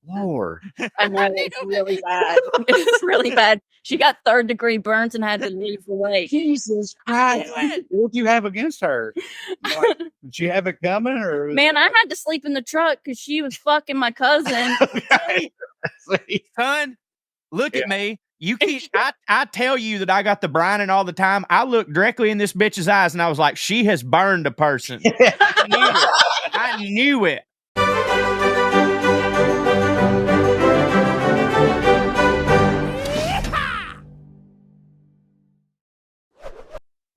Lord. I know, it's really bad. It's really bad. She got 3rd-degree burns and had to leave the lake. Jesus Christ. What do you have against her? Like, did she have it coming? Or Man, I had to sleep in the truck because she was fucking my cousin. Son, look at me. You keep. I tell you that I got the brining all the time. I looked directly in this bitch's eyes and I was like, she has burned a person. I knew it.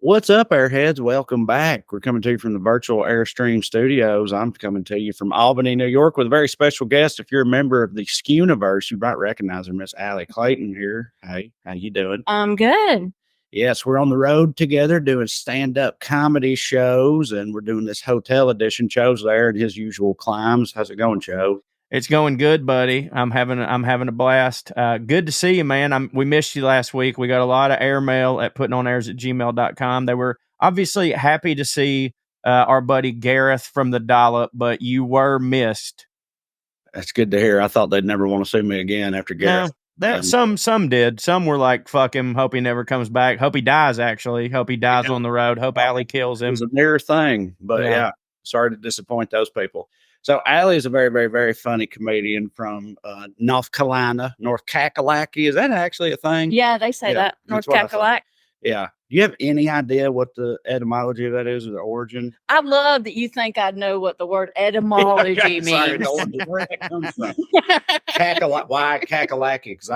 What's up, Airheads? Welcome back. We're coming to you from the virtual Airstream studios. I'm coming to you from Albany, New York, with a very special guest. If you're a member of the Skewniverse, you might recognize her, Miss Ali Clayton here. Hey, how you doing? I'm good. Yes, we're on the road together doing stand-up comedy shows, and we're doing this hotel edition. Cho's there in his usual climbs. How's it going, Cho? It's going good, buddy. I'm having a blast. Good to see you, man. We missed you last week. We got a lot of airmail at puttingonairs@gmail.com. They were obviously happy to see our buddy Gareth from the Dollop, but you were missed. That's good to hear. I thought they'd never want to see me again after Gareth. No, some did. Some were like, fuck him. Hope he never comes back. Hope he dies, actually. Hope he dies on the road. Hope Ali kills him. It was a near thing, but yeah, sorry to disappoint those people. So Ali is a very, very, very funny comedian from North Carolina, North Kakalaki. Is that actually a thing? Yeah, they say that. North Kakalaki. Yeah. Do you have any idea what the etymology of that is, or the origin? I love that you think I know what the word etymology means. Sorry, where that comes from? Why Kakalaki? Because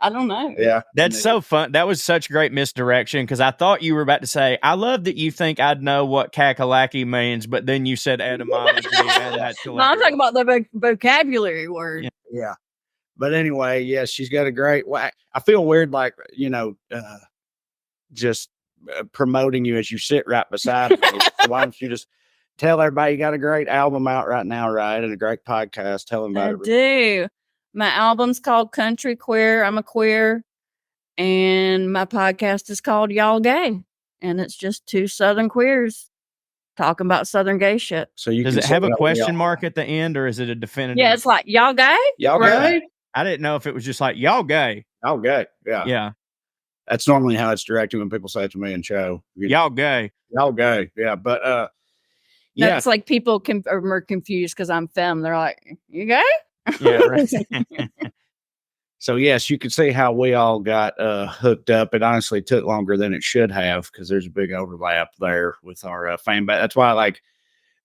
I don't know. Yeah. That's so fun. That was such great misdirection because I thought you were about to say, I love that you think I'd know what kakalaki means, but then you said etymology. No, I'm talking about the vocabulary word. Yeah. But anyway, yes, she's got a great whack. I feel weird, like, just promoting you as you sit right beside me. So why don't you just tell everybody you got a great album out right now, right? And a great podcast. Tell them about it. I do. My album's called Country Queer. I'm a queer. And my podcast is called Y'all Gay. And it's just two Southern queers talking about Southern gay shit. So you does it have a question mark at the end, or is it a definitive? Yeah, it's like, y'all gay? Y'all gay? I didn't know if it was just like, y'all gay. Y'all gay. Yeah. Yeah. That's normally how it's directed when people say it to me in show. Y'all gay. Y'all gay. Yeah. But yeah. It's like people are confused because I'm femme. They're like, you gay? Yeah, right. So yes, you can see how we all got hooked up. It honestly took longer than it should have because there's a big overlap there with our fan base. That's why, like,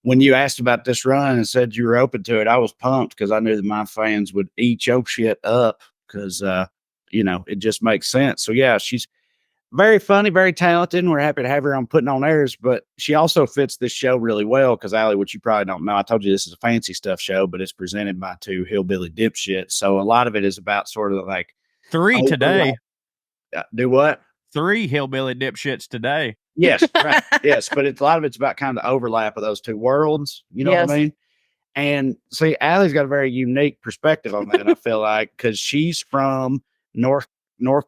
when you asked about this run and said you were open to it, I was pumped because I knew that my fans would eat your shit up because it just makes sense. So yeah, she's very funny, very talented, and we're happy to have her on Putting on Airs. But she also fits this show really well because, Ali, which you probably don't know, I told you this is a fancy stuff show, but it's presented by two hillbilly dipshits. So a lot of it is about sort of like three today. Do what? 3 hillbilly dipshits today. Yes, right. Yes, but a lot of it's about kind of the overlap of those two worlds. You know what I mean? And see, Allie's got a very unique perspective on that. I feel like because she's from North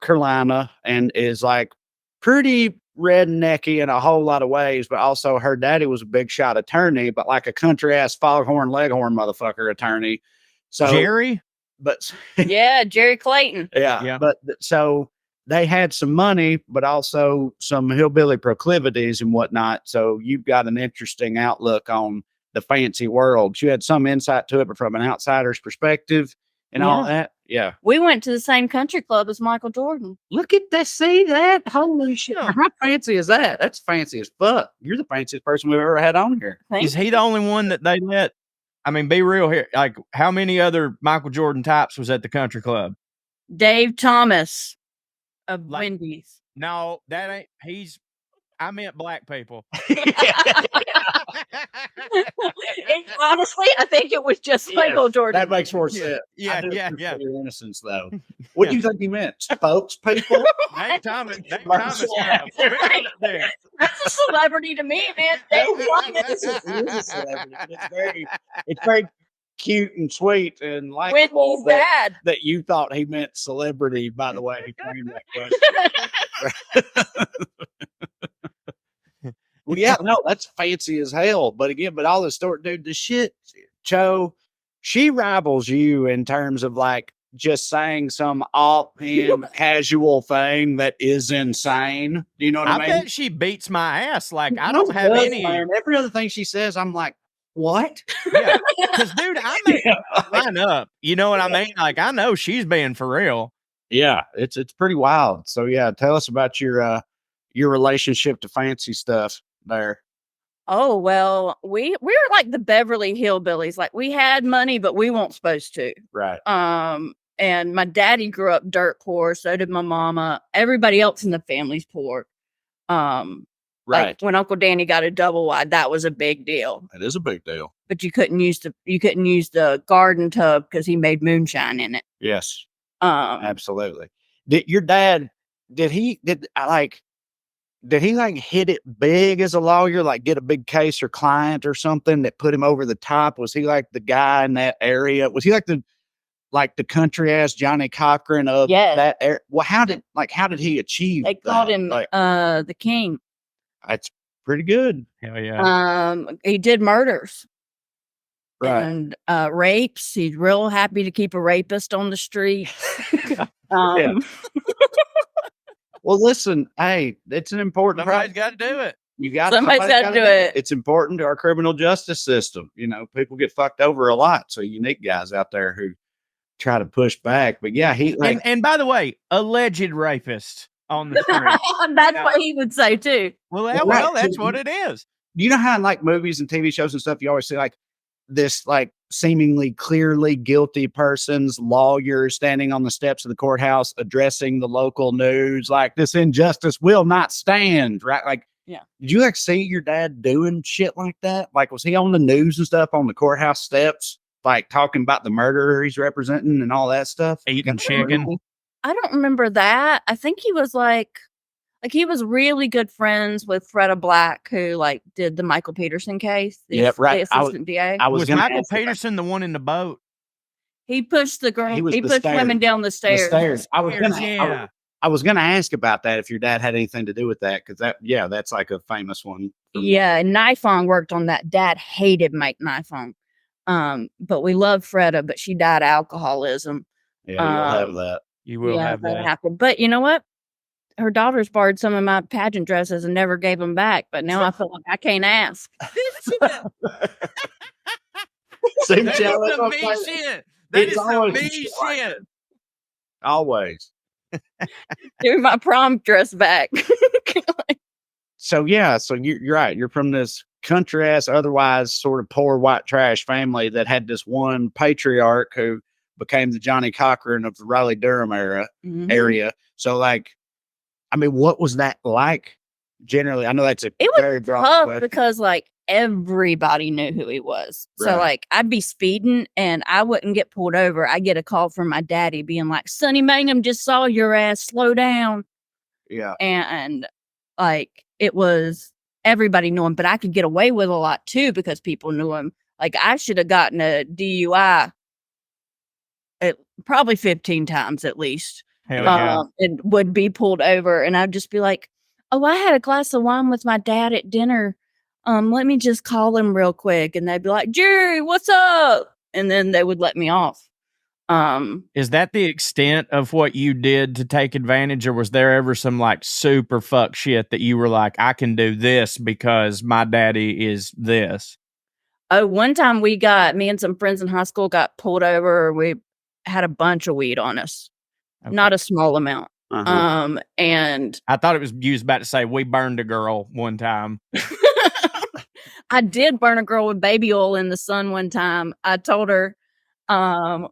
Carolina and is like pretty rednecky in a whole lot of ways, but also her daddy was a big shot attorney, but like a country ass foghorn leghorn motherfucker attorney. So Jerry, but Jerry Clayton. Yeah. But so they had some money, but also some hillbilly proclivities and whatnot. So you've got an interesting outlook on the fancy world. You had some insight to it, but from an outsider's perspective and all that. Yeah. We went to the same country club as Michael Jordan. Look at that. See that? Holy shit. How fancy is that? That's fancy as fuck. You're the fanciest person we've ever had on here. Is he the only one that they let? I mean, be real here. Like, how many other Michael Jordan types was at the country club? Dave Thomas of Wendy's. No, that ain't. I meant black people. Honestly, I think it was just Michael Jordan. That makes more sense. Yeah. Your innocence, though. What do you think he meant? Spokespeople? Dave Thomas. That's a celebrity to me, man. Dave Thomas is a celebrity. It's very cute and sweet and likable that you thought he meant celebrity. By the way, he framed that question. Well, yeah, no, that's fancy as hell. But again, all the story, dude, the shit, Cho, she rivals you in terms of like just saying some offhand casual thing that is insane. Do you know what I I mean? bet she beats my ass. Like I No, don't have does, any. man. Every other thing she says, I'm like, what? Yeah, because dude, I may line up. You know what I mean? Like I know she's being for real. Yeah, it's pretty wild. So yeah, tell us about your relationship to fancy stuff there. Oh, well, we're like the Beverly Hillbillies. Like we had money, but we weren't supposed to. Right. And my daddy grew up dirt poor. So did my mama. Everybody else in the family's poor. Right. Like when Uncle Danny got a double wide, that was a big deal. It is a big deal. But you couldn't use the garden tub because he made moonshine in it. Yes. Absolutely. Did your dad? Did he like hit it big as a lawyer? Like get a big case or client or something that put him over the top? Was he like the guy in that area? Was he like the country ass Johnny Cochran of that area? Well, how did he achieve? They called him the king. That's pretty good. Hell yeah. He did murders. Right. And rapes. He's real happy to keep a rapist on the street. Well, listen, hey, it's an important. Somebody's got to do it. Somebody's got to do it. It's important to our criminal justice system. You know, people get fucked over a lot. So you need guys out there who try to push back. But yeah, he and by the way, alleged rapist on the street. That's what he would say too. Well, that's what it is. You know how in like movies and TV shows and stuff, you always see like this like seemingly clearly guilty person's lawyer standing on the steps of the courthouse addressing the local news like this injustice will not stand, right? Like, yeah. Did you like see your dad doing shit like that? Like, was he on the news and stuff on the courthouse steps, like talking about the murderer he's representing and all that stuff? Eating chicken? I don't remember that. I think he was like he was really good friends with Freda Black, who like did the Michael Peterson case. Yeah, right. The assistant DA. Was Michael Peterson the one in the boat? He pushed the girl. He pushed women down the stairs. I was gonna ask about that if your dad had anything to do with that, because that's like a famous one. Yeah, Nifong worked on that. Dad hated Mike Nifong. But we love Freda, but she died of alcoholism. Yeah, you'll have that. You will have that. Happened. But you know what? Her daughters borrowed some of my pageant dresses and never gave them back. But now I feel like I can't ask. That is some mean shit. That is some mean shit. Always. Give my prom dress back. So you're right. You're from this country ass, otherwise sort of poor white trash family that had this one patriarch who became the Johnny Cochran of the Raleigh Durham area. So like, I mean, what was that like? Generally, I know that's very broad question. Because like everybody knew who he was. Right. So like I'd be speeding and I wouldn't get pulled over. I get a call from my daddy being like, Sonny Mangum just saw your ass, slow down. Yeah. And like it was everybody knew him, but I could get away with a lot too because people knew him. Like I should have gotten a DUI probably 15 times at least. And would be pulled over and I'd just be like, oh, I had a glass of wine with my dad at dinner. Let me just call him real quick. And they'd be like, Jerry, what's up? And then they would let me off. Is that the extent of what you did to take advantage, or was there ever some like super fuck shit that you were like, I can do this because my daddy is this? Oh, one time me and some friends in high school got pulled over. We had a bunch of weed on us. Okay. Not a small amount. Uh-huh. And I thought it was you was about to say we burned a girl one time. I did burn a girl with baby oil in the sun one time. I told her,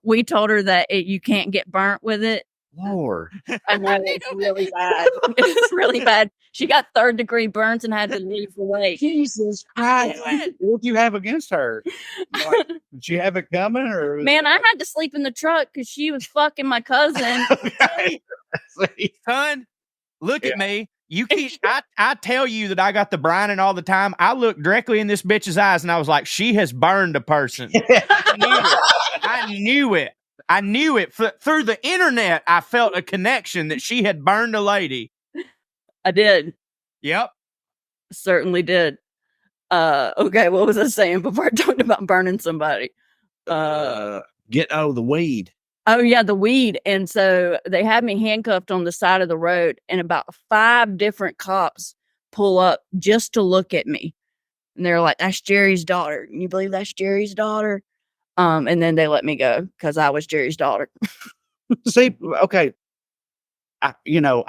we told her that you can't get burnt with it. Lord. I know it's really bad. It's really bad. She got 3rd-degree burns and had to leave the way. Jesus Christ. What do you have against her? Like, did she have it coming? Or man, I had to sleep in the truck because she was fucking my cousin. Son, look at me. You keep I tell you that I got the brining all the time. I looked directly in this bitch's eyes and I was like, she has burned a person. I knew it. I knew it. Through the internet, I felt a connection that she had burned a lady. I did. Yep. Certainly did. Okay, what was I saying before I talked about burning somebody? The weed. Oh yeah, the weed. And so they had me handcuffed on the side of the road, and about 5 different cops pull up just to look at me. And they're like, "That's Jerry's daughter. Can you believe that's Jerry's daughter?" And then they let me go because I was Jerry's daughter. See, okay. I don't,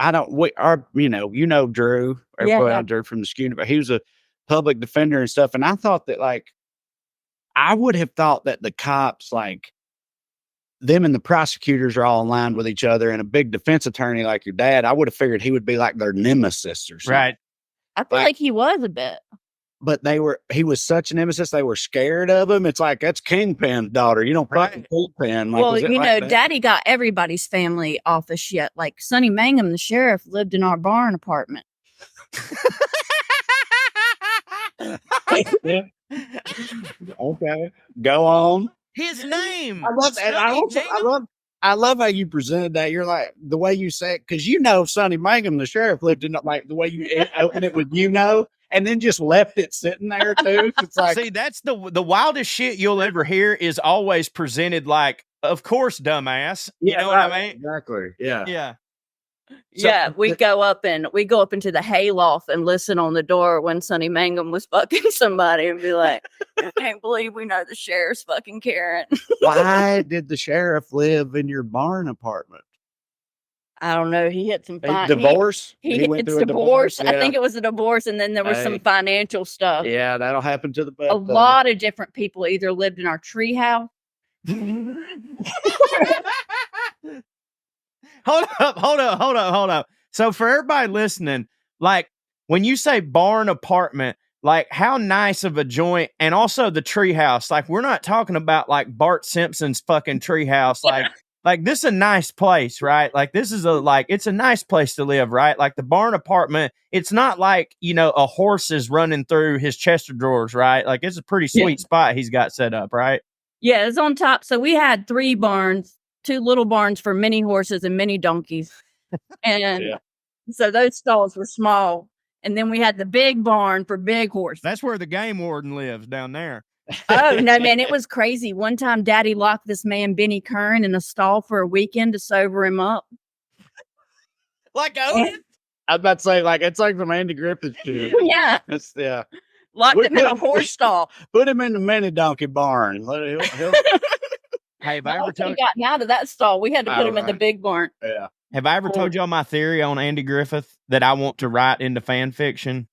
Drew, Yeah. Drew from the Schooner, but he was a public defender and stuff. And I thought that, like, I would have thought that the cops, like, them and the prosecutors are all aligned with each other, and a big defense attorney like your dad, I would have figured he would be like their nemesis or something. Right. I feel like he was a bit. But he was such a nemesis, they were scared of him. It's like, that's Kingpin's daughter. You don't fucking Kingpin. Like, well, Daddy got everybody's family off the shit. Like Sonny Mangum, the sheriff, lived in our barn apartment. Yeah. Okay, go on. His name. I love how you presented that. You're like, the way you say it, because Sonny Mangum, the sheriff, lived in, like, the way you opened it with and then just left it sitting there too. It's like, see, that's the wildest shit you'll ever hear is always presented like, of course, dumbass. You know what I mean? Exactly. Yeah. Yeah. So, we go up into the hayloft and listen on the door when Sonny Mangum was fucking somebody and be like, "I can't believe we know the sheriff's fucking Karen." Why did the sheriff live in your barn apartment? I don't know. He had some divorce. He went through a divorce. Yeah. I think it was a divorce, and then there was some financial stuff. Yeah, that'll happen to the best. A lot of different people either lived in our treehouse. Hold up. So for everybody listening, like, when you say barn apartment, like, how nice of a joint, and also the treehouse. Like, we're not talking about like Bart Simpson's fucking treehouse. Like this is a nice place, right? Like, this is it's a nice place to live, right? Like the barn apartment, it's not like, a horse is running through his chest of drawers, right? Like, it's a pretty sweet spot he's got set up, right? Yeah, it's on top. So we had 3 barns, 2 little barns for mini horses and mini donkeys. And so those stalls were small. And then we had the big barn for big horses. That's where the game warden lives, down there. Oh, no, man, it was crazy. One time, Daddy locked this man, Benny Kern, in a stall for a weekend to sober him up. Like Otis? I was about to say, like, it's like some Andy Griffith shit. Yeah. Locked him in a horse stall. Put him in the mini donkey barn. Hey, have I ever told you? Gotten out of that stall, we had to put him in the big barn. Yeah. Have I ever told y'all my theory on Andy Griffith that I want to write into fan fiction?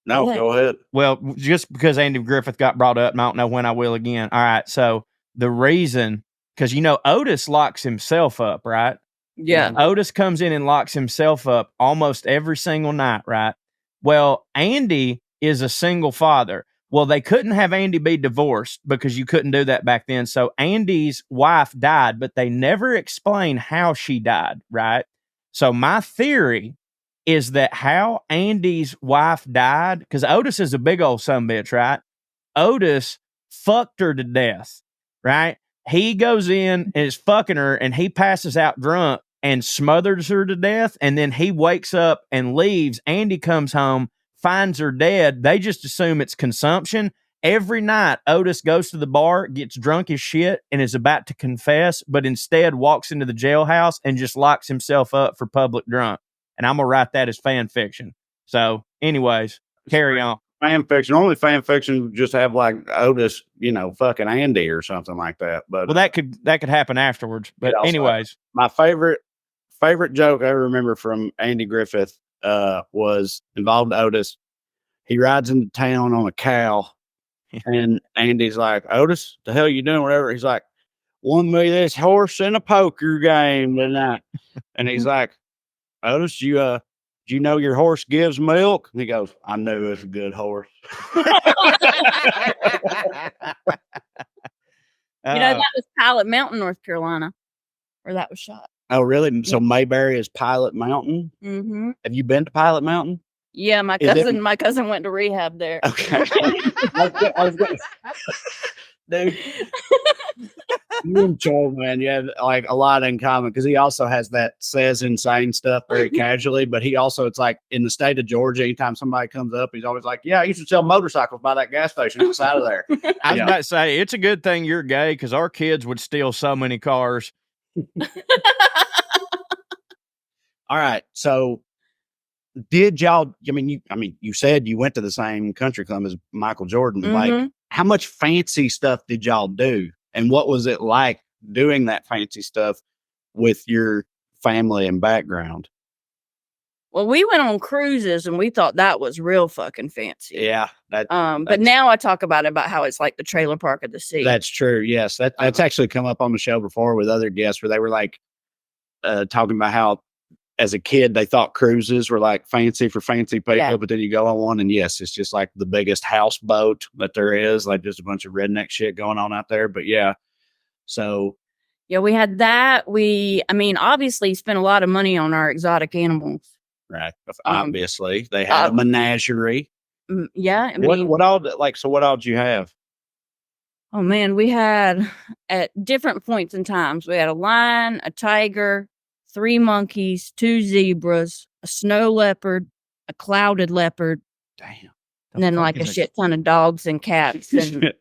No, go ahead. Well, just because Andy Griffith got brought up, and I don't know when I will again. All right. So the reason, because Otis locks himself up, right? Yeah. Otis comes in and locks himself up almost every single night, right? Well, Andy is a single father. Well, they couldn't have Andy be divorced because you couldn't do that back then. So Andy's wife died, but they never explain how she died, right? So my theory is that how Andy's wife died, because Otis is a big old sumbitch, right? Otis fucked her to death, right? He goes in and is fucking her, and he passes out drunk and smothers her to death, and then he wakes up and leaves. Andy comes home, finds her dead. They just assume it's consumption. Every night, Otis goes to the bar, gets drunk as shit, and is about to confess, but instead walks into the jailhouse and just locks himself up for public drunk. And I'm going to write that as fan fiction. So, anyways, carry on. Fan fiction. Only fan fiction would just have, like, Otis, fucking Andy or something like that. But well, that could happen afterwards. But anyways, my favorite joke I remember from Andy Griffith was involved Otis. He rides into town on a cow, and Andy's like, "Otis, the hell you doing?" Whatever. He's like, "Won me this horse in a poker game tonight." And he's like, "Otis, do you know your horse gives milk?" And he goes, "I knew it's a good horse." That was Pilot Mountain, North Carolina, where that was shot. Oh, really? So Mayberry is Pilot Mountain? Mm-hmm. Have you been to Pilot Mountain? Yeah, my cousin went to rehab there. Okay. Dude. You and Joel, man, you have like a lot in common because he also has that says insane stuff very casually, but he also, it's like in the state of Georgia, anytime somebody comes up, he's always like, yeah, you should sell motorcycles by that gas station outside of there. I was about to say, it's a good thing you're gay because our kids would steal so many cars. All right. So did y'all, you said you went to the same country club as Michael Jordan. Like, how much fancy stuff did y'all do? And what was it like doing that fancy stuff with your family and background? Well, we went on cruises and we thought that was real fucking fancy. Yeah. But now I talk about how it's like the trailer park of the sea. That's true. Yes. That's actually come up on the show before with other guests where they were like talking about how as a kid they thought cruises were like fancy for fancy people, but then you go on one and yes, it's just like the biggest houseboat that there is, like just a bunch of redneck shit going on out there. But yeah. So yeah, we had that. Obviously spent a lot of money on our exotic animals. Right. Obviously. They had a menagerie. Yeah. What all did you have? Oh man, we had at different points in times, we had a lion, a tiger, 3 monkeys, 2 zebras, a snow leopard, a clouded leopard. Damn. And then like a shit ton of dogs and cats and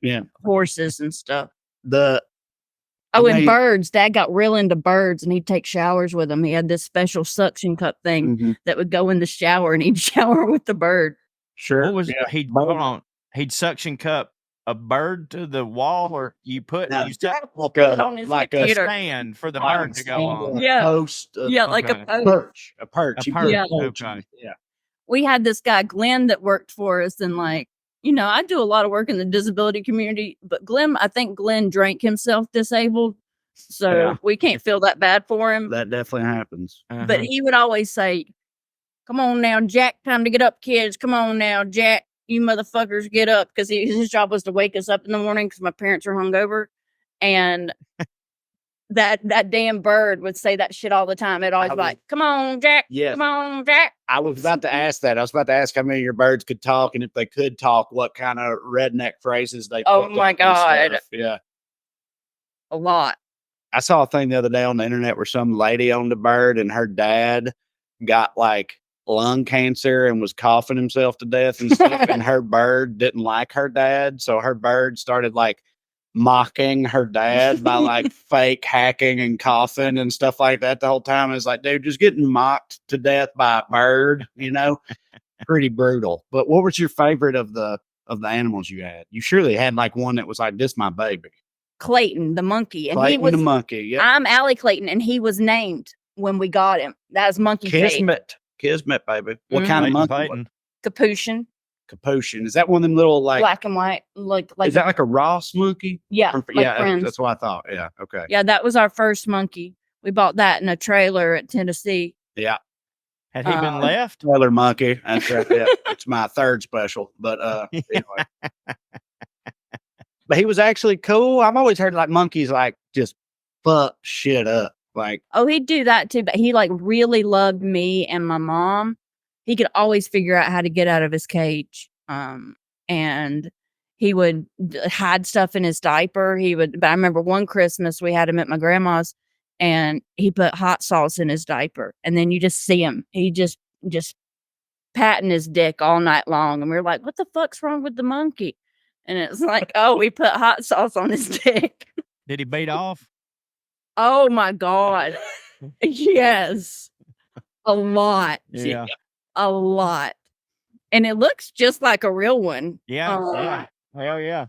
horses and stuff. And birds. Dad got real into birds and he'd take showers with them. He had this special suction cup thing that would go in the shower and he'd shower with the bird. Sure. What was he'd suction cup a bird to the wall, or you put on his stand for the bird to go on. Yeah. Post. Like a perch. A perch. Okay. Yeah. We had this guy, Glenn, that worked for us. And I do a lot of work in the disability community, but I think Glenn drank himself disabled. So we can't feel that bad for him. That definitely happens. But he would always say, come on now, Jack, time to get up, kids. Come on now, Jack. You motherfuckers get up, because his job was to wake us up in the morning because my parents were hungover, and that damn bird would say that shit all the time. It always like, "Come on, Jack! Yes. Come on, Jack!" I was about to ask that. I was about to ask how many of your birds could talk, and if they could talk, what kind of redneck phrases they. Oh my god! Yeah, a lot. I saw a thing the other day on the internet where some lady owned a bird, and her dad got like lung cancer and was coughing himself to death and stuff, and her bird didn't like her dad, so her bird started like mocking her dad by like fake hacking and coughing and stuff like that the whole time. It's like, dude, just getting mocked to death by a bird, pretty brutal. But what was your favorite of the animals you had? You surely had like one that was like, this my baby. Clayton the monkey. And Clayton the monkey. Yeah, I'm Ali Clayton, and he was named when we got him. That was monkey Kismet, baby. What kind of monkey? Capuchin. Is that one of them little like black and white? Like is that like a Ross monkey? Yeah, that's what I thought. Yeah, okay. Yeah, that was our first monkey. We bought that in a trailer at Tennessee. Yeah. Had he been left? Trailer monkey. That's right. Yeah, it's my third special. But anyway. But he was actually cool. I've always heard like monkeys like just fuck shit up. Like, oh, he'd do that too, but he like really loved me and my mom. He could always figure out how to get out of his cage. And he would hide stuff in his diaper. But I remember one Christmas we had him at my grandma's, and he put hot sauce in his diaper, and then you just see him. He just patting his dick all night long, and we were like, "What the fuck's wrong with the monkey?" And it's like, "Oh, we put hot sauce on his dick." Did he beat off? Oh my god, yes, a lot. Yeah. A lot. And it looks just like a real one. Yeah. Hell yeah.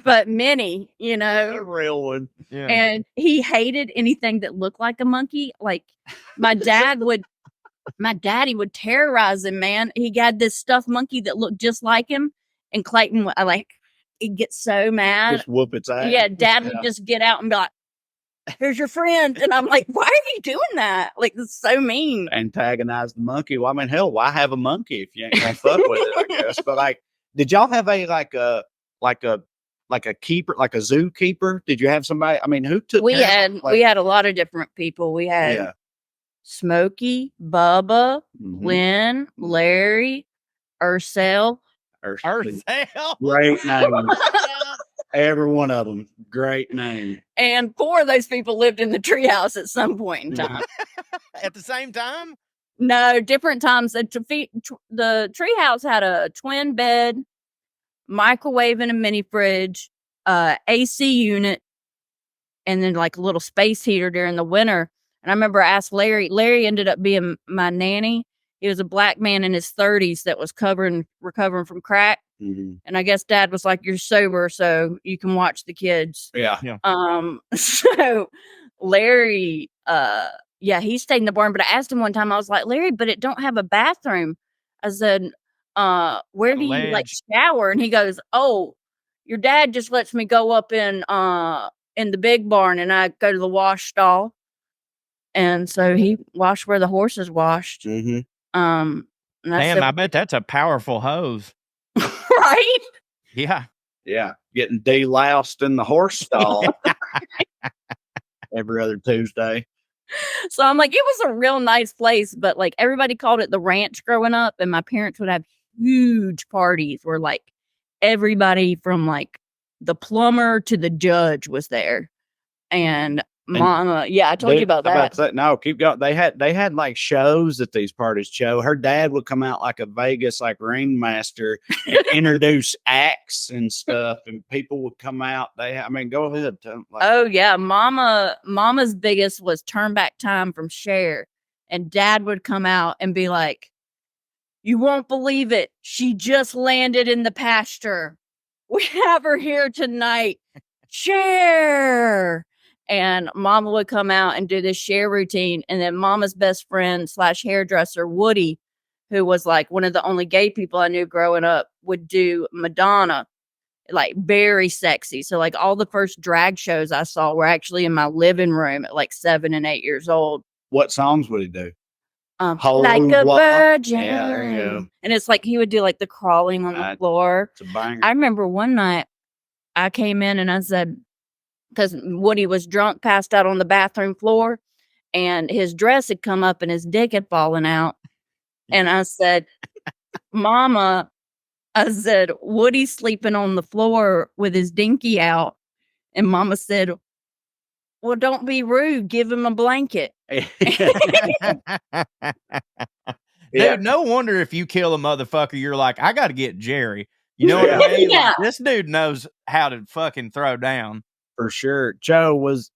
But many, a real one. Yeah. And he hated anything that looked like a monkey. Like my daddy would terrorize him, man. He had this stuffed monkey that looked just like him. And Clayton he'd get so mad. Just whoop its ass. Yeah, Dad would just get out and be like, "Here's your friend." And I'm like, why are you doing that? Like, it's so mean. Antagonize the monkey. Well, I mean, hell, why have a monkey if you ain't gonna fuck with it, I guess. But like, did y'all have a keeper, like a zookeeper? Did you have somebody? I mean, who took we had a lot of different people. We had Smokey, Bubba, Lynn, Larry, Ursel. Ursel. Great name. Every one of them. Great name. And 4 of those people lived in the treehouse at some point in time. At the same time? No, different times. The treehouse had a twin bed, microwave and a mini fridge, AC unit, and then like a little space heater during the winter. And I remember I asked Larry. Larry ended up being my nanny. He was a black man in his 30s that was recovering from crack. Mm-hmm. And I guess Dad was like, "You're sober, so you can watch the kids." Yeah. So Larry, he stayed in the barn. But I asked him one time, I was like, "Larry, but it don't have a bathroom." I said, "Where do you like shower?" And he goes, "Oh, your dad just lets me go up in the big barn, and I go to the wash stall." And so he washed where the horses washed. Mm-hmm. Damn, I bet that's a powerful hose. Right? Yeah. Yeah. Getting deloused in the horse stall every other Tuesday. So I'm like, it was a real nice place, but like everybody called it the ranch growing up. And my parents would have huge parties where like everybody from like the plumber to the judge was there. And Mama, I told you about that. No, keep going. They had like shows at these parties. Her dad would come out like a Vegas like ringmaster and introduce acts and stuff, and people would come out. Go ahead. Oh yeah, Mama's biggest was Turn Back Time from Cher, and Dad would come out and be like, "You won't believe it. She just landed in the pasture. We have her here tonight, Cher." And Mama would come out and do this Cher routine. And then Mama's best friend / hairdresser, Woody, who was like one of the only gay people I knew growing up, would do Madonna, like very sexy. So like all the first drag shows I saw were actually in my living room at like 7 and 8 years old. What songs would he do? Like a virgin. Yeah, there you go. And it's like he would do like the crawling on the floor. It's a banger. I remember one night I came in and I said, because Woody was drunk, passed out on the bathroom floor, and his dress had come up and his dick had fallen out. And I said, "Mama," I said, "Woody's sleeping on the floor with his dinky out." And Mama said, "Well, don't be rude. Give him a blanket." Dude, no wonder if you kill a motherfucker, you're like, I got to get Jerry. You know what I mean? Yeah. Like, this dude knows how to fucking throw down. For sure. Joe, was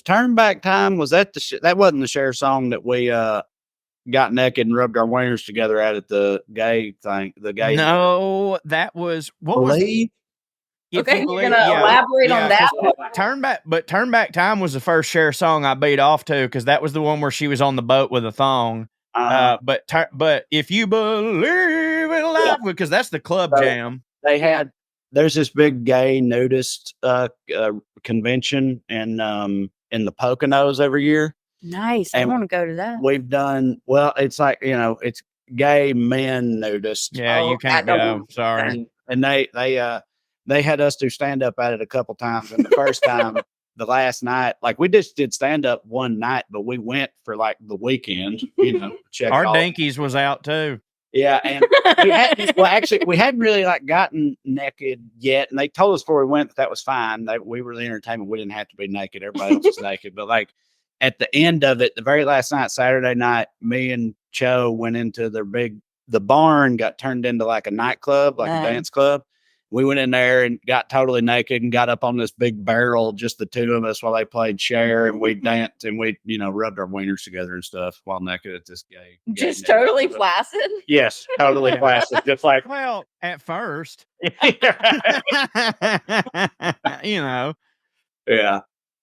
Turn Back Time, was that that wasn't the Cher song that we got naked and rubbed our wieners together at the gay thing? No, that was Believe? Okay, you're gonna elaborate on that. Turn Back Time was the first Cher song I beat off to, because that was the one where she was on the boat with a thong. But if you believe in life, because that's the club jam. There's this big gay nudist convention in the Poconos every year. Nice. I want to go to that. We've done, it's like, it's gay men nudist. Yeah, you can't go. Sorry. And they had us do stand up at it a couple times. And the first time, the last night, like we just did stand up one night, but we went for like the weekend, check our dinkies was out too. Yeah, and we hadn't really like gotten naked yet, and they told us before we went that was fine. We were the entertainment; we didn't have to be naked. Everybody else was naked, but like at the end of it, the very last night, Saturday night, me and Cho went into the barn, got turned into like a nightclub, like a dance club. We went in there and got totally naked and got up on this big barrel, just the two of us, while they played Cher, and we danced and we, rubbed our wieners together and stuff while naked at this gay. Just totally flaccid? Yes, totally flaccid. Just like, well, at first, Yeah.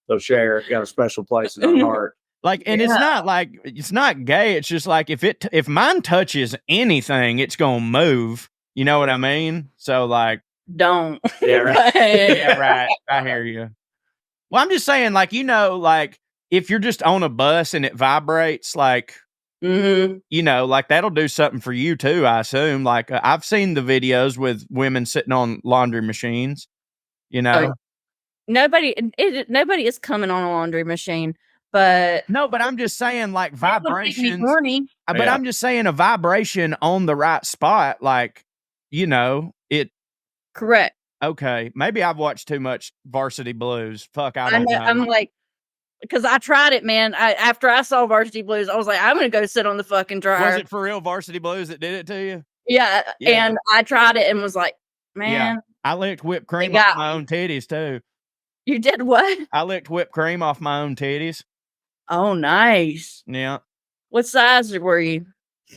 So Cher got a special place in our heart. Like, and it's not gay. It's just like if mine touches anything, it's gonna move. You know what I mean? So like, don't. Yeah, right. Yeah, right. I hear you. Well, I'm just saying, like, like if you're just on a bus and it vibrates, like, like that'll do something for you too, I assume. Like I've seen the videos with women sitting on laundry machines, Nobody is coming on a laundry machine, but no, but I'm just saying, like, vibrations. But I'm just saying a vibration on the right spot, like, it. Correct. Okay, maybe I've watched too much Varsity Blues. Fuck, I I don't know. know. I'm like, because I tried it, man. After I saw Varsity Blues, I was like, I'm gonna go sit on the fucking dryer. Was it for real Varsity Blues that did it to you? Yeah, Yeah. and I tried it and was like, Yeah, man, I licked whipped cream got off my own titties too. you did what? I licked whipped cream off my own titties. Oh, nice. Yeah. What size were you?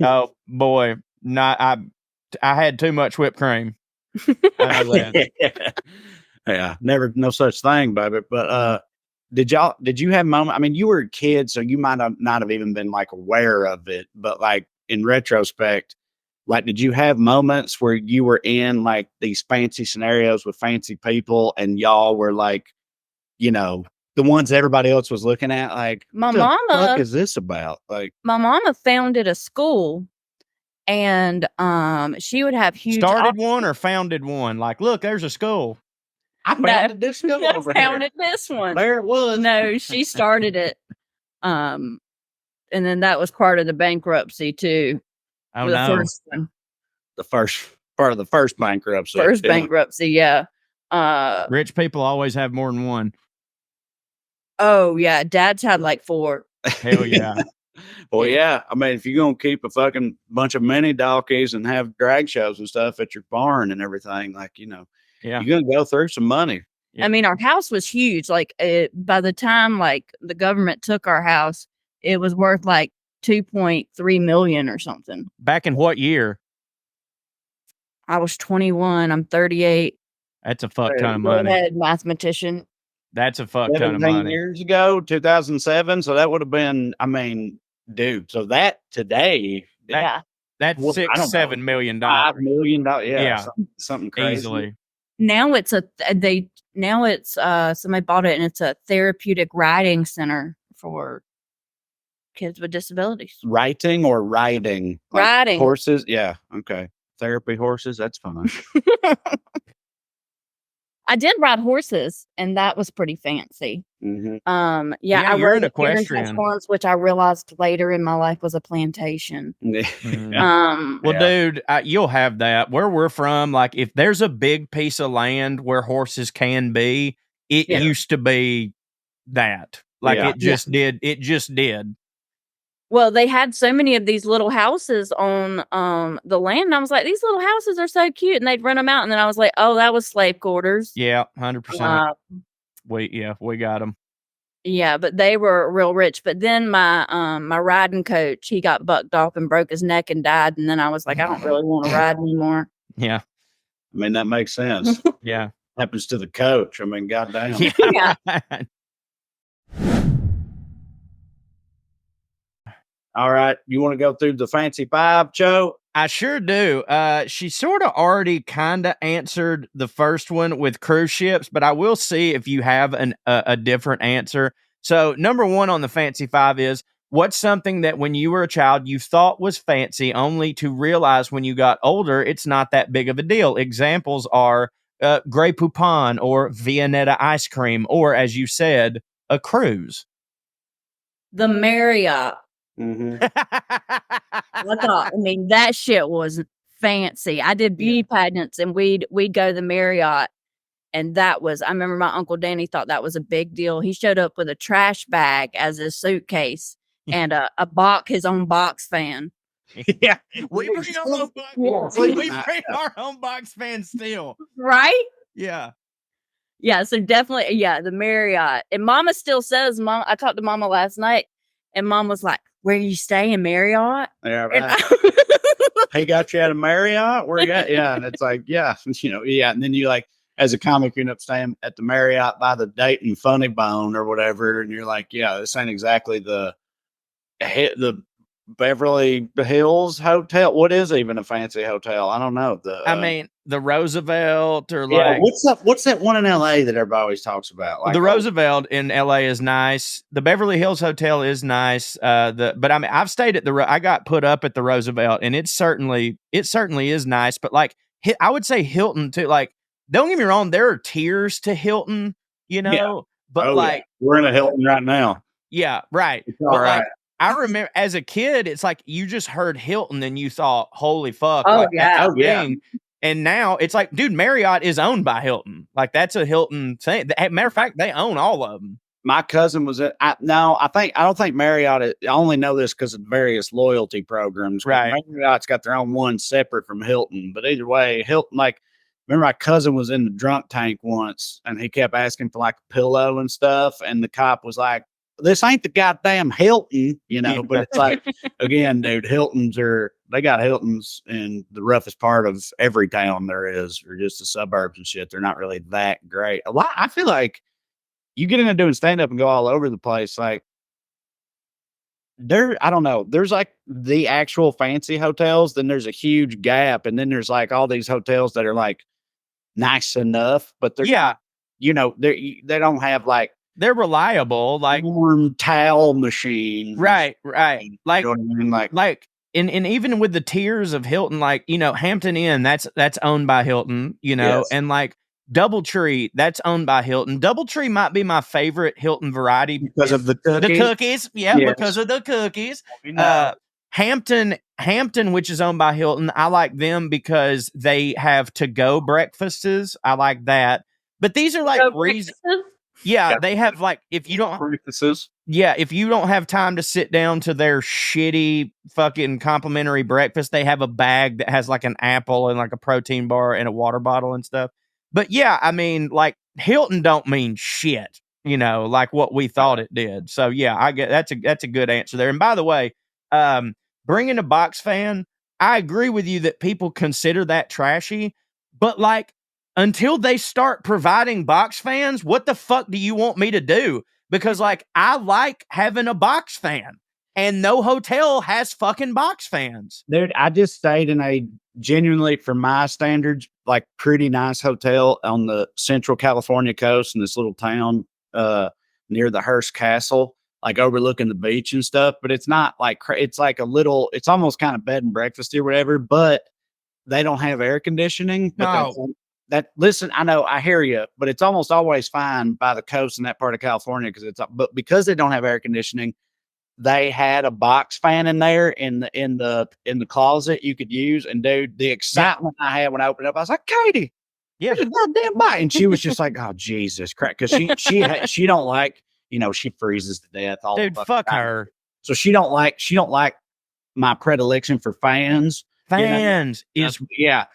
Oh boy, not I had too much whipped cream. I know that. Yeah, never no such thing, baby. But did you have moment? I mean, you were a kid, so you might have not have even been like aware of it, but like in retrospect, like did you have moments where you were in like these fancy scenarios with fancy people and y'all were like, you know, the ones everybody else was looking at, like, My what the fuck mama, is this about? Like, my mama founded a school, and she would have huge Started one or founded one? Like, look, there's a school. I founded this school over here. founded this one. There it was. No, she started it. And then that was part of the bankruptcy too. Oh the no. first one. The first part of the first bankruptcy. First Yeah. bankruptcy, yeah. Rich people always have more than one. Oh yeah, Dad's had like 4. Hell yeah. Well, yeah. I mean, if you're gonna keep a fucking bunch of mini donkeys and have drag shows and stuff at your barn and everything, like, you know, Yeah. you're gonna go through some money. Yeah. I mean, our house was huge. Like by the time like the government took our house, it was worth like 2.3 million or something. Back in what year? I was 21. I'm 38. That's a fuck Hey, ton of Go money. ahead, mathematician. That's a fuck ton of 17 money. years ago, 2007. So that would have been, I mean, dude. So that today, Yeah. That's Well, I don't know, $6-7 million. $5 million. Yeah, Yeah. something crazy. Easily. Now it's somebody bought it and it's a therapeutic riding center for kids with disabilities. Writing or riding? Like Riding. horses. Yeah. Okay. Therapy horses. That's fun. I did ride horses, and that was pretty fancy. Mhm. Yeah, I you're rode an a Karen equestrian. once, which I realized later in my life was a plantation. Mhm. Well, Yeah. dude, you'll have that. Where we're from, like, if there's a big piece of land where horses can be, it Yeah. used to be that. Like, Yeah. it just did. It just did. Well, they had so many of these little houses on the land, and I was like, these little houses are so cute, and they'd rent them out, and then I was like, oh, that was slave quarters. Yeah, 100%. We got them. Yeah, but they were real rich. But then my riding coach, he got bucked off and broke his neck and died, and then I was like, I don't really want to ride anymore. Yeah. I mean, that makes sense. Yeah. Happens to the coach. I mean, goddamn. Yeah. All right. You want to go through the fancy 5, Joe? I sure do. She sort of already kind of answered the first one with cruise ships, but I will see if you have a different answer. So number 1 on the fancy 5 is, what's something that when you were a child you thought was fancy, only to realize when you got older it's not that big of a deal? Examples are Grey Poupon or Viennetta ice cream, or, as you said, a cruise. The Marriott. Mm-hmm. I mean, that shit was fancy. I did beauty pageants, and we'd go to the Marriott, and that was, I remember my Uncle Danny thought that was a big deal. He showed up with a trash bag as his suitcase and his own box fan. Yeah. We bring our own box. We bring our own box fan still. Right? Yeah. Yeah, so definitely, yeah, the Marriott. And Mama still says, I talked to Mama last night, and Mom was like, where you staying, Marriott? Yeah, right. He got you at a Marriott? Where you at? Yeah. And it's like, yeah, you know, yeah. And then you like, as a comic, you end up staying at the Marriott by the Dayton Funny Bone or whatever. And you're like, yeah, this ain't exactly the Beverly Hills Hotel. What is even a fancy hotel? I don't know. I mean, the Roosevelt, or yeah, like, what's that one in LA that everybody always talks about? Like, the Roosevelt in LA is nice. The Beverly Hills Hotel is nice. But I mean, I've stayed at I got put up at the Roosevelt, and it certainly is nice. But like, I would say Hilton too. Like, don't get me wrong, there are tiers to Hilton, you know. Yeah. But like, we're in a Hilton right now. Yeah, right. It's But all right. like, I remember as a kid, it's like you just heard Hilton and you thought, "Holy fuck!" Oh, like, yeah. that Oh, yeah. thing. And now it's like, dude, Marriott is owned by Hilton. Like that's a Hilton thing. Matter of fact, they own all of them. My cousin was at. I don't think Marriott. I only know this because of various loyalty programs. Right. Marriott's got their own one separate from Hilton. But either way, Hilton. Like, remember my cousin was in the drunk tank once, and he kept asking for like a pillow and stuff, and the cop was like, "This ain't the goddamn Hilton," you know. But it's like, again, dude, they got Hiltons in the roughest part of every town there is, or just the suburbs and shit. They're not really that great. A lot. I feel like. You get into doing stand up and go all over the place. Like I don't know. There's like the actual fancy hotels. Then there's a huge gap. And then there's like all these hotels that are like nice enough, but they're not, they don't have like, they're reliable, like warm towel machines. Right. Like, you know what I mean? Like, and even with the tiers of Hilton, like, Hampton Inn, that's owned by Hilton, Yes. and like, Doubletree, that's owned by Hilton. Doubletree might be my favorite Hilton variety because of the cookies. The cookies, yeah, yes. Because of the cookies. Hampton, which is owned by Hilton, I like them because they have to-go breakfasts. I like that. But these are like reasons. Yeah, they have like if you don't have time to sit down to their shitty fucking complimentary breakfast, they have a bag that has like an apple and like a protein bar and a water bottle and stuff. But yeah, I mean, like Hilton don't mean shit, like what we thought it did. So yeah, I get that's a good answer there. And by the way, bringing a box fan, I agree with you that people consider that trashy, but like until they start providing box fans, what the fuck do you want me to do? Because like I like having a box fan. And no hotel has fucking box fans. Dude, I just stayed in a genuinely, for my standards, like pretty nice hotel on the Central California coast in this little town near the Hearst Castle, like overlooking the beach and stuff. But it's not like, it's like it's almost kind of bed and breakfast or whatever, but they don't have air conditioning. But listen, I know, I hear you, but it's almost always fine by the coast in that part of California but because they don't have air conditioning, they had a box fan in there in the closet you could use. And dude, the excitement I had when I opened it up, I was like, Katie, there's a goddamn box. And she was just like, oh, Jesus Christ. Cause she don't like, she freezes to death all dude, the fuck time. her. So she don't like my predilection for fans. Yeah.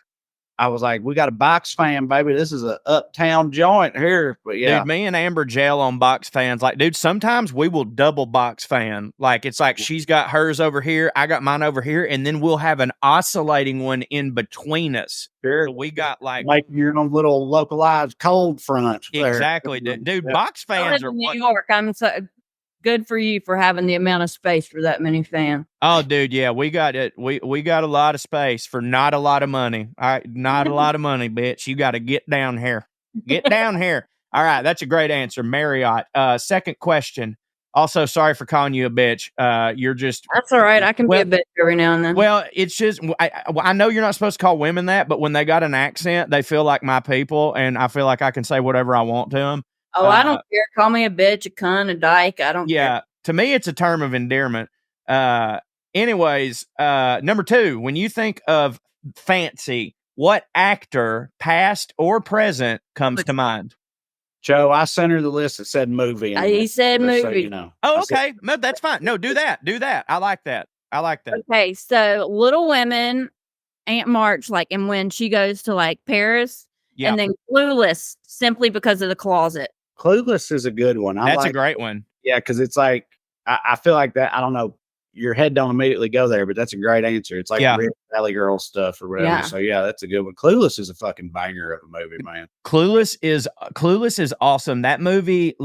I was like, we got a box fan, baby. This is a uptown joint here. But yeah. Dude, me and Amber jail on box fans. Like, dude, sometimes we will double box fan. Like, it's like she's got hers over here, I got mine over here, and then we'll have an oscillating one in between us. Sure. So we got like your own little localized cold front. Exactly, dude. Box fans are New York. I'm so good for you for having the amount of space for that many fans. Oh, dude, yeah, we got it. We got a lot of space for not a lot of money. All right, not a lot of money, bitch. You got to get down here. Get down here. All right, that's a great answer, Marriott. Second question. Also, sorry for calling you a bitch. You're just that's all right. I can be a bitch every now and then. Well, it's just I know you're not supposed to call women that, but when they got an accent, they feel like my people, and I feel like I can say whatever I want to them. Oh, I don't care. Call me a bitch, a cunt, a dyke. I don't care. To me, it's a term of endearment. Anyways, number 2, when you think of fancy, what actor, past or present, comes to mind? Joe, I sent her the list that said movie. He said movie. So Oh, okay. No, that's fine. No, do that. I like that. Okay, so Little Women, Aunt March, and when she goes to Paris, and then Clueless, simply because of the closet. Clueless is a good one. That's a great one. Yeah, because it's like I feel like that. I don't know. Your head don't immediately go there, but that's a great answer. It's like Real Valley Girl stuff or whatever. Yeah. So yeah, that's a good one. Clueless is a fucking banger of a movie, man. Clueless is awesome. That movie,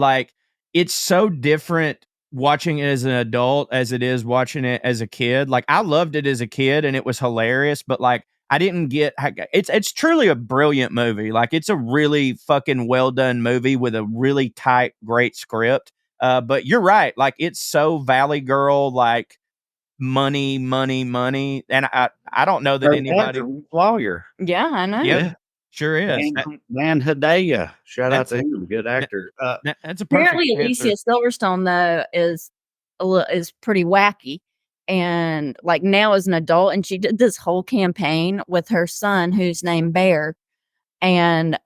it's so different watching it as an adult as it is watching it as a kid. I loved it as a kid and it was hilarious, but I didn't get it's truly a brilliant movie. It's a really fucking well done movie with a really tight, great script. But you're right. It's so Valley Girl, money. And I don't know that anybody lawyer. Yeah, I know. Yeah, sure is. Dan Hedaya. Shout out to him. Good actor. That's a perfect apparently Alicia Silverstone though is pretty wacky. and like now as an adult, and she did this whole campaign with her son who's named Bear, and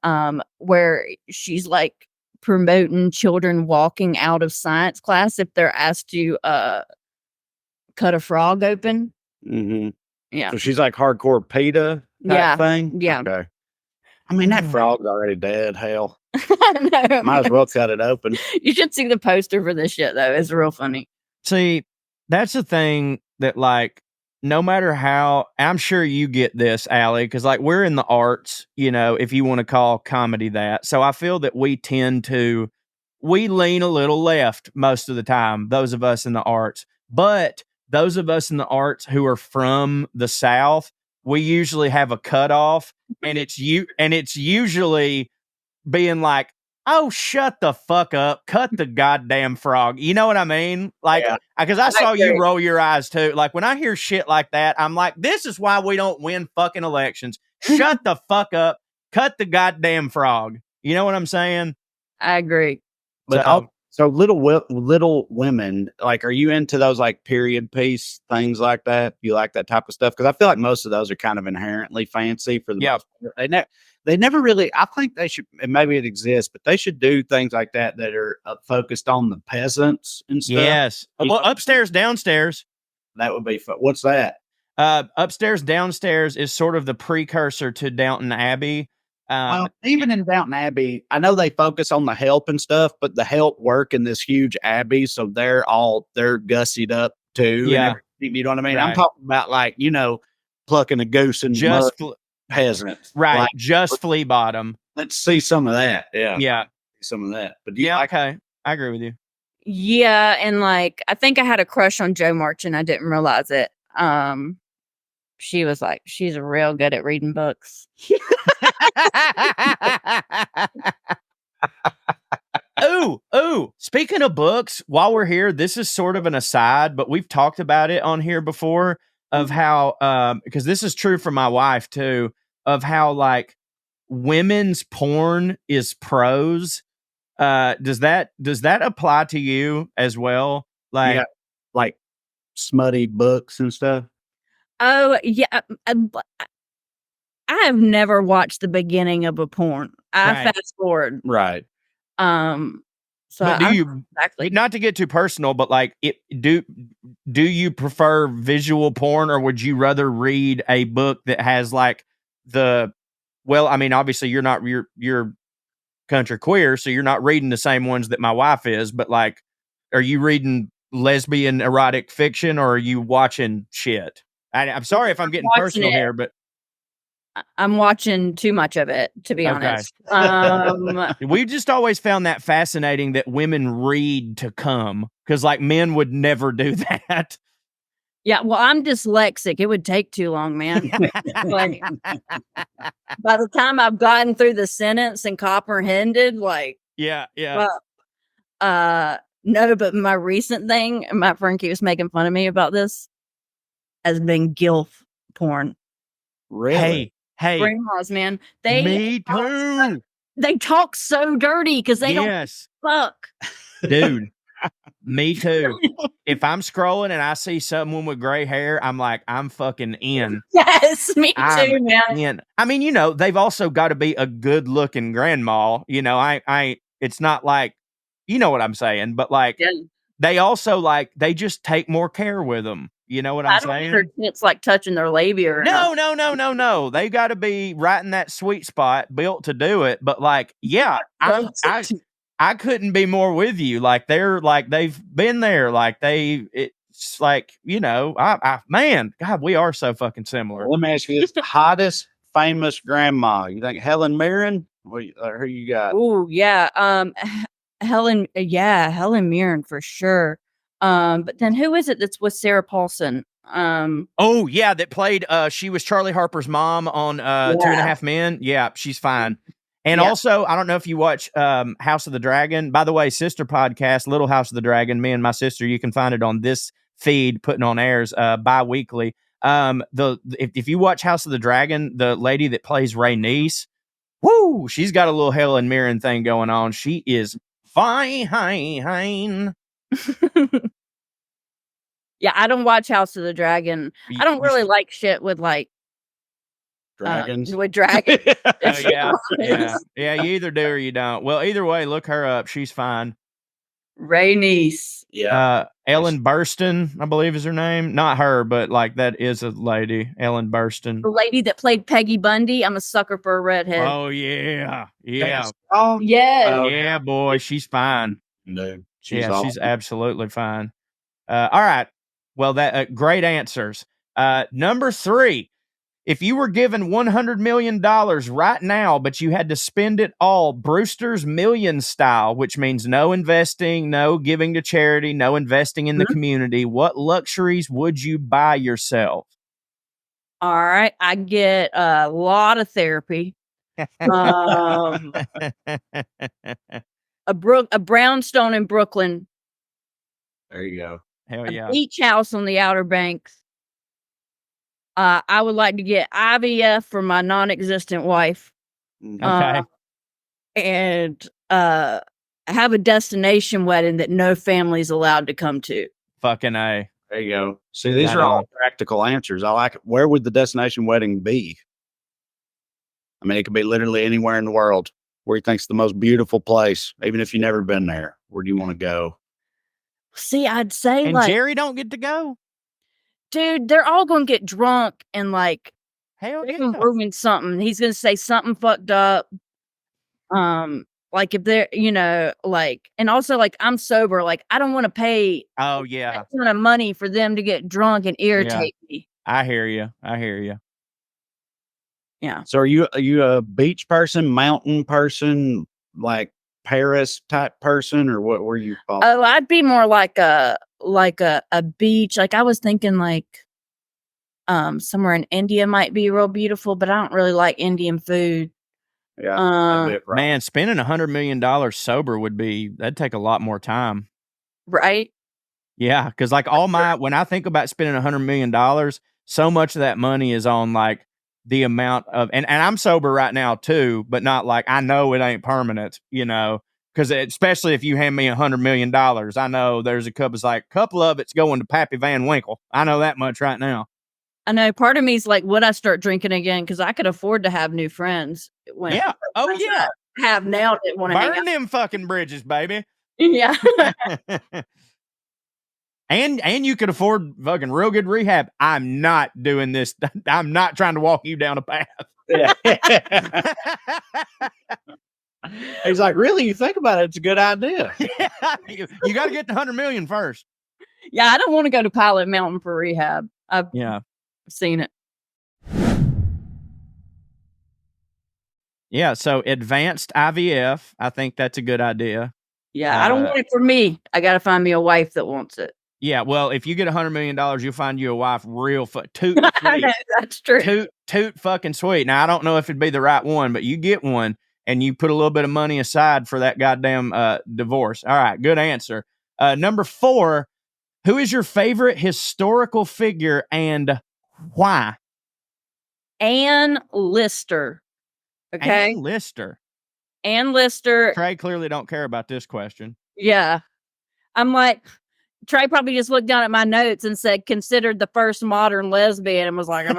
where she's like promoting children walking out of science class if they're asked to cut a frog open. Mm-hmm. Yeah. So she's like hardcore PETA type thing? Yeah. Okay. I mean, that frog's already dead. Hell. No, Might as well cut it open. You should see the poster for this shit, though. It's real funny. See, that's the thing that, like, no matter how, I'm sure you get this, Allie, because, like, we're in the arts, you know, if you want to call comedy that. So I feel that we lean a little left most of the time, those of us in the arts. But those of us in the arts who are from the South, we usually have a cutoff, and it's usually being like, oh, shut the fuck up. Cut the goddamn frog. You know what I mean? Like, because I saw you roll your eyes too. Like, when I hear shit like that, I'm like, this is why we don't win fucking elections. Shut the fuck up. Cut the goddamn frog. You know what I'm saying? I agree. But so Little Women, like, are you into those like period piece things like that? You like that type of stuff? Because I feel like most of those are kind of inherently fancy for the most part. They never really. I think they should, and maybe it exists, but they should do things like that that are focused on the peasants and stuff. Yes. Well, upstairs, downstairs. That would be fun. What's that? Upstairs, downstairs is sort of the precursor to Downton Abbey. Well, even in Downton Abbey, I know they focus on the help and stuff, but the help work in this huge abbey, so they're gussied up too. Yeah, you know what I mean. Right. I'm talking about, like, you know, plucking a goose and just peasants, right? Like, just flea bottom. Let's see some of that. Yeah, some of that. But okay, I agree with you. Yeah, and like I think I had a crush on Jo March and I didn't realize it. She was like, she's real good at reading books. Ooh. Speaking of books, while we're here, this is sort of an aside, but we've talked about it on here before of how, because this is true for my wife too, of how like women's porn is prose. Does that apply to you as well? Like, like smutty books and stuff. Oh, yeah. I have never watched the beginning of a porn. I fast forward. Right. So but do you exactly, not to get too personal, but like, do you prefer visual porn, or would you rather read a book that has like well, I mean, obviously you're country queer, so you're not reading the same ones that my wife is, but like, are you reading lesbian erotic fiction, or are you watching shit? I'm sorry if I'm getting personal here, but I'm watching too much of it, to be honest. We just always found that fascinating that women read to come, because like men would never do that. Yeah, well, I'm dyslexic. It would take too long, man. Like, by the time I've gotten through the sentence and comprehended, like, yeah. No, but my recent thing, my friend keeps making fun of me about this, has been gilf porn. Really? Hey, grandmas, man. Me too. They talk so dirty because they don't fuck. Dude, me too. If I'm scrolling and I see someone with gray hair, I'm like, I'm fucking in. Yes, me too, man. I mean, you know, they've also got to be a good looking grandma. You know, it's not like, you know what I'm saying, but like, they also like, they just take more care with them. You know what I'm saying? It's like touching their labia. Or No. They got to be right in that sweet spot, built to do it. But like, yeah, I couldn't be more with you. Like, they're like, they've been there. Like it's like, you know, man, God, we are so fucking similar. Well, let me ask you this: hottest famous grandma? You think Helen Mirren? Who you got? Oh yeah, Helen Mirren for sure. But then who is it that's with Sarah Paulson? Oh yeah, that played she was Charlie Harper's mom on 2.5 Men. Yeah, she's fine. And also, I don't know if you watch House of the Dragon. By the way, sister podcast, Little House of the Dragon, me and my sister, you can find it on this feed, Puttin on airs bi-weekly. If you watch House of the Dragon, the lady that plays Rhaenys, whoo, she's got a little Helen Mirren thing going on. She is fine. Yeah, I don't watch House of the Dragon. I don't really like shit with like Dragons. with dragons. Yeah. You either do or you don't. Well, either way, look her up. She's fine. Ray Nice. Yeah. Ellen Burstyn, I believe is her name. Not her, but like that is a lady, Ellen Burstyn. The lady that played Peggy Bundy. I'm a sucker for a redhead. Oh yeah. Oh yes. Yeah, boy, she's fine. Dude, She's awesome. absolutely fine. All right. Well, that great answers. Number 3. If you were given $100 million right now, but you had to spend it all Brewster's Millions style, which means no investing, no giving to charity, no investing in the community, what luxuries would you buy yourself? All right. I get a lot of therapy. A brownstone in Brooklyn. There you go. Hell A yeah. beach house on the Outer Banks. I would like to get IVF for my non-existent wife. Okay. And have a destination wedding that no family's allowed to come to. Fucking A. There you go. See, these are all practical answers. I like it. Where would the destination wedding be? I mean, it could be literally anywhere in the world. Where you think's the most beautiful place, even if you've never been there. Where do you want to go? See, I'd say and Jerry don't get to go. Dude, they're all going to get drunk and like, hell yeah, ruin something. He's going to say something fucked up. Like if they're, like, and also like I'm sober, like I don't want to pay. Oh yeah, that kind of money for them to get drunk and irritate me. I hear you. Yeah. So are you a beach person, mountain person, like Paris type person, or what were you? Oh, I'd be more like a beach. Like I was thinking like somewhere in India might be real beautiful, but I don't really like Indian food. Yeah. Man, spending $100 million sober that'd take a lot more time. Right? Yeah, because like when I think about spending $100 million, so much of that money is on like the amount of, and I'm sober right now too, but not like, I know it ain't permanent, because especially if you hand me $100 million, I know there's a couple of it's going to Pappy Van Winkle. I know that much right now. I know part of me is like, would I start drinking again? Because I could afford to have new friends. Yeah. Oh yeah. Have now that want to burn them fucking bridges, baby. Yeah. And you could afford fucking real good rehab. I'm not doing this. I'm not trying to walk you down a path. Yeah. He's like, really? You think about it, it's a good idea. Yeah. You got to get the 100 million first. Yeah, I don't want to go to Pilot Mountain for rehab. I've seen it. Yeah, so advanced IVF, I think that's a good idea. Yeah, I don't want it for me. I got to find me a wife that wants it. Yeah, well, if you get $100 million, you'll find you a wife real toot sweet. That's true. Toot fucking sweet. Now, I don't know if it'd be the right one, but you get one and you put a little bit of money aside for that goddamn divorce. All right, good answer. Number 4, who is your favorite historical figure and why? Ann Lister. Okay. Ann Lister. Trae clearly don't care about this question. Yeah. I'm like, Trae probably just looked down at my notes and said, considered the first modern lesbian, and was like, I'm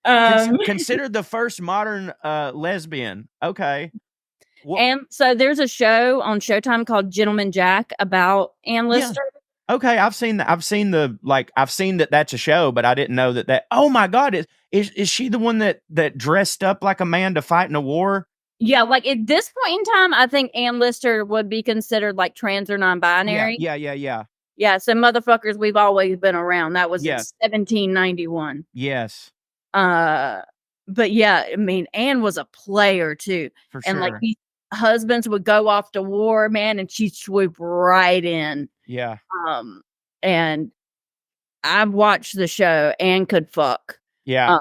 out. Considered the first modern lesbian. Okay. And so there's a show on Showtime called Gentleman Jack about Ann Lister. Yeah. Okay, I've seen that that's a show, but I didn't know that. Oh my God, is she the one that dressed up like a man to fight in a war? Yeah, like at this point in time, I think Ann Lister would be considered like trans or non-binary. Yeah. Yeah, so motherfuckers, we've always been around. That was in 1791. Yes. But yeah, I mean, Anne was a player too. For and sure. like these husbands would go off to war, man, and she'd swoop right in. Yeah. And I've watched the show. Anne could fuck. Yeah.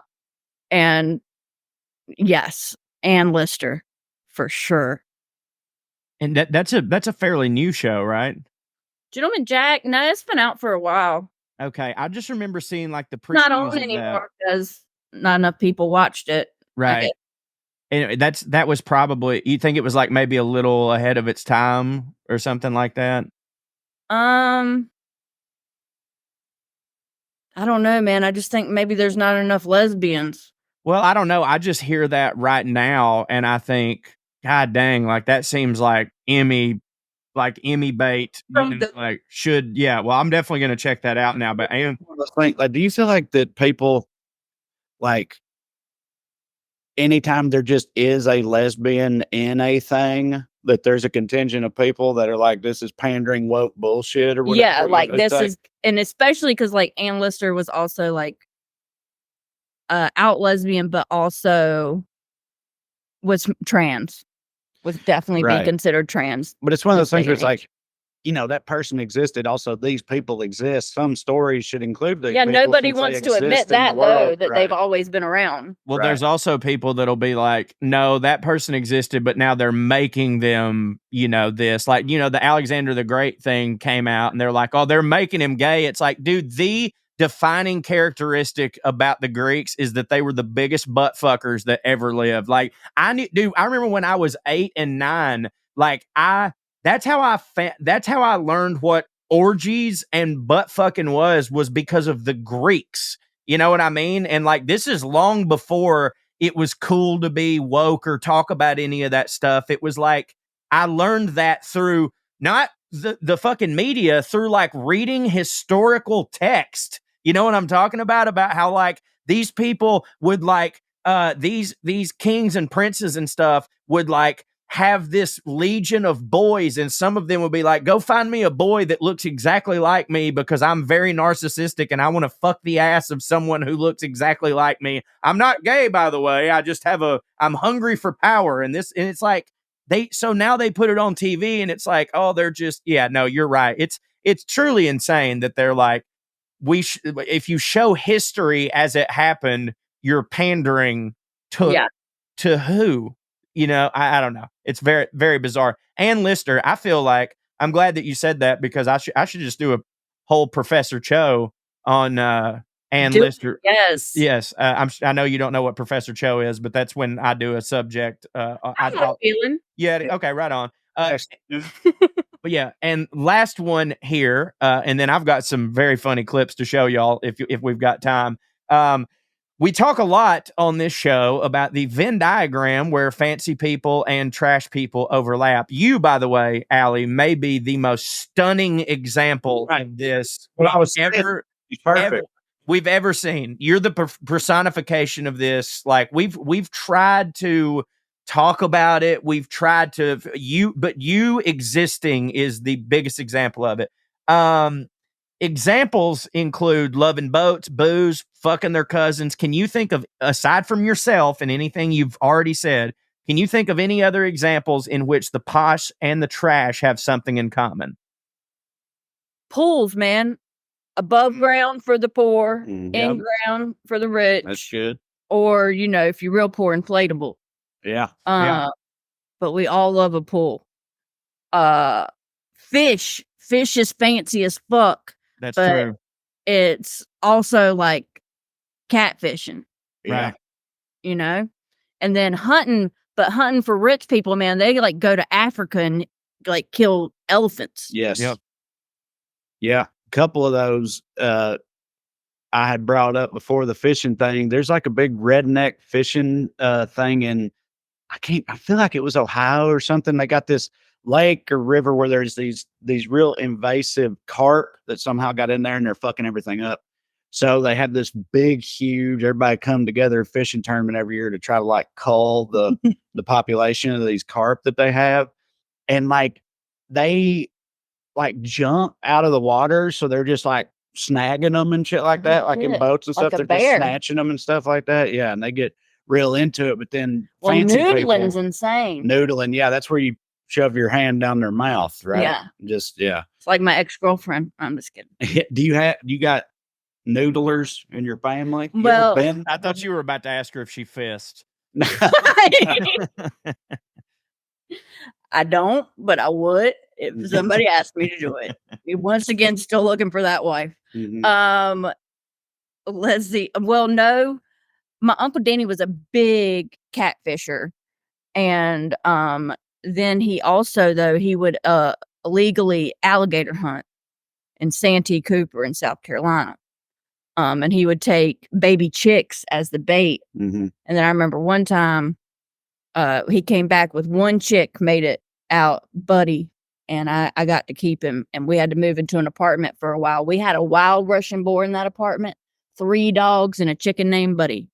And yes, Ann Lister for sure. And that's a fairly new show, right? Gentleman Jack, no, it's been out for a while. Okay, I just remember seeing like the previews. Not on anymore because not enough people watched it. Right. And that was probably, you think it was like maybe a little ahead of its time or something like that? I don't know, man. I just think maybe there's not enough lesbians. Well, I don't know. I just hear that right now, and I think, God dang, like that seems like Emmy bait. From the- Like should, yeah. Well, I'm definitely gonna check that out now. But I think, like, do you feel like that people, like, anytime there just is a lesbian in a thing, that there's a contingent of people that are like, this is pandering woke bullshit or whatever? Yeah, like It's this is, and especially because like Ann Lister was also like out lesbian, but also was trans, was definitely being Right. considered trans. But it's one of those this things day where and it's like, you know, that person existed. Also, these people exist. Some stories should include these Yeah, people nobody since they wants to exist admit in the that though, world. that they've Right. always been around. Well, Right. there's also people that'll be like, no, that person existed, but now they're making them, you know, this. Like, you know, the Alexander the Great thing came out and they're like, oh, they're making him gay. It's like, dude, the defining characteristic about the Greeks is that they were the biggest butt fuckers that ever lived. Like, I remember when I was 8 and 9, like that's how I learned what orgies and butt fucking was because of the Greeks. You know what I mean? And like, this is long before it was cool to be woke or talk about any of that stuff. It was like, I learned that through not the fucking media, through like reading historical text. You know what I'm talking about? About how like these people would like, these kings and princes and stuff would like have this legion of boys, and some of them would be like, go find me a boy that looks exactly like me because I'm very narcissistic and I want to fuck the ass of someone who looks exactly like me. I'm not gay, by the way. I just I'm hungry for power. And it's like so now they put it on TV and it's like, oh, they're just, yeah, no, you're right. It's truly insane that they're like, if you show history as it happened, you're pandering to who? You know, I don't know. It's very, very bizarre. Ann Lister, I feel like I'm glad that you said that because I should just do a whole Professor Cho on Ann Lister. Yes. Yes. I know you don't know what Professor Cho is, but that's when I do a subject. I'm feeling. Yeah. Okay. Right on. But yeah, and last one here, and then I've got some very funny clips to show y'all if we've got time. We talk a lot on this show about the Venn diagram where fancy people and trash people overlap. You, by the way, Ali, may be the most stunning example of this we've ever seen. You're the personification of this. Like we've tried to talk about it. We've tried to but you existing is the biggest example of it. Examples include loving boats, booze, fucking their cousins. Can you think of, aside from yourself and anything you've already said, can you think of any other examples in which the posh and the trash have something in common? Pools, man. Above ground for the poor, in ground for the rich. That's good. Or, you know, if you're real poor, inflatable. Yeah. But we all love a pool. Fish is fancy as fuck. That's true. It's also like catfishing. Yeah. You know? And then hunting for rich people, man, they like go to Africa and like kill elephants. Yes. Yep. Yeah. A couple of those I had brought up before the fishing thing. There's like a big redneck fishing thing in I feel like it was Ohio or something. They got this lake or river where there's these real invasive carp that somehow got in there and they're fucking everything up. So they had this big, huge, everybody come together fishing tournament every year to try to like cull the population of these carp that they have. And like they like jump out of the water. So they're just like snagging them and shit like that, like in boats and Like stuff. a They're just bear. snatching them and stuff like that. Yeah. And they get real into it. But then Well, fancy noodling's people, insane. noodling. Yeah. That's where you shove your hand down their mouth. Right. Yeah. Just, yeah. It's like my ex-girlfriend. I'm just kidding. You got noodlers in your family? You Well- ever been? I thought you were about to ask her if she fist. I don't, but I would if somebody asked me to do it. Once again, still looking for that wife. Mhm. Let's see. Well, no, my Uncle Danny was a big catfisher. And then he also, though, he would illegally alligator hunt. in Santee Cooper in South Carolina. And he would take baby chicks as the bait. Mm-hmm. And then I remember one time he came back with one chick, made it out Buddy, and I got to keep him. And we had to move into an apartment for a while. We had a wild Russian boar in that apartment, 3 dogs, and a chicken named Buddy.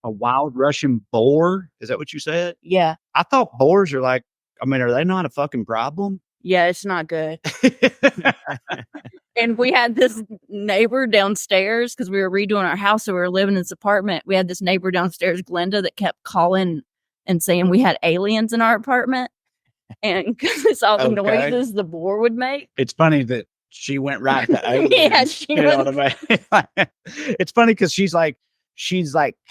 A wild Russian boar? Is that what you said? Yeah. I thought boars are like, I mean, are they not a fucking problem? Yeah, it's not good. And we had this neighbor downstairs because we were redoing our house. So we were living in this apartment. We had this neighbor downstairs, Glenda, that kept calling and saying we had aliens in our apartment. And because it's all the noises the boar would make. It's funny that she went right to aliens. Yeah, she you know what I mean? It's funny because she's like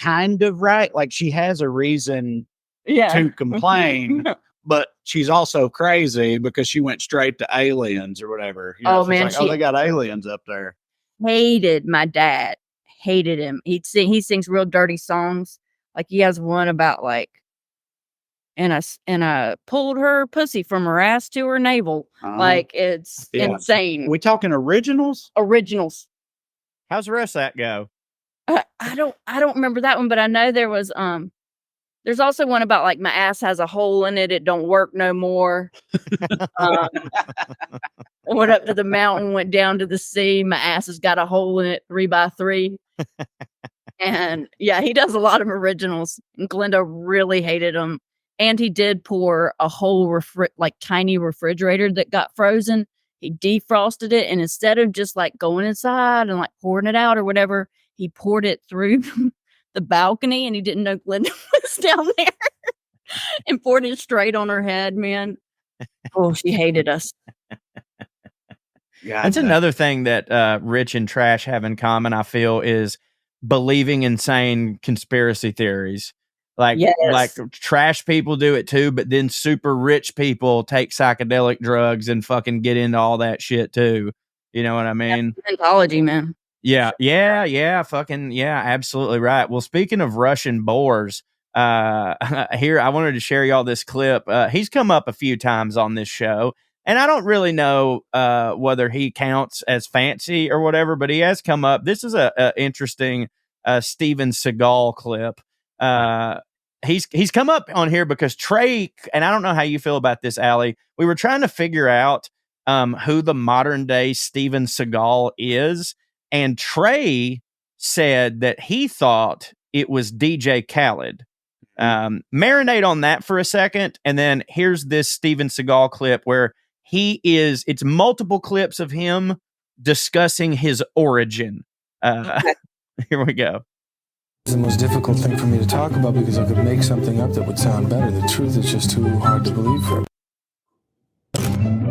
kind of right. Like she has a reason to complain. But she's also crazy because she went straight to aliens or whatever. You know, oh, man. Like, they got aliens up there. Hated my dad. Hated him. He sings real dirty songs. Like he has one about like, and I pulled her pussy from her ass to her navel. Like it's insane. We talking originals? Originals. How's the rest of that go? I don't remember that one, but I know there was there's also one about like my ass has a hole in it. It don't work no more. I went up to the mountain, went down to the sea. My ass has got a hole in it, 3x3. And yeah, he does a lot of originals. And Glenda really hated him. And he did pour a whole tiny refrigerator that got frozen. He defrosted it. And instead of just like going inside and like pouring it out or whatever, he poured it through the balcony, and he didn't know Glenda was down there and poured it straight on her head, man. Oh, she hated us. That's another thing that Rich and Trash have in common, I feel, is believing insane conspiracy theories. Like trash people do it too, but then super rich people take psychedelic drugs and fucking get into all that shit too. You know what I mean? Anthology, man. Yeah, absolutely right. Well, speaking of Russian boars, here I wanted to share y'all this clip. He's come up a few times on this show, and I don't really know whether he counts as fancy or whatever, but he has come up. This is a interesting Steven Seagal clip. He's come up on here because Trae, and I don't know how you feel about this, Ali. We were trying to figure out who the modern day Steven Seagal is. And Trae said that he thought it was DJ Khaled. Marinate on that for a second. And then here's this Steven Seagal clip where it's multiple clips of him discussing his origin. Here we go. It's the most difficult thing for me to talk about because I could make something up that would sound better. The truth is just too hard to believe for me.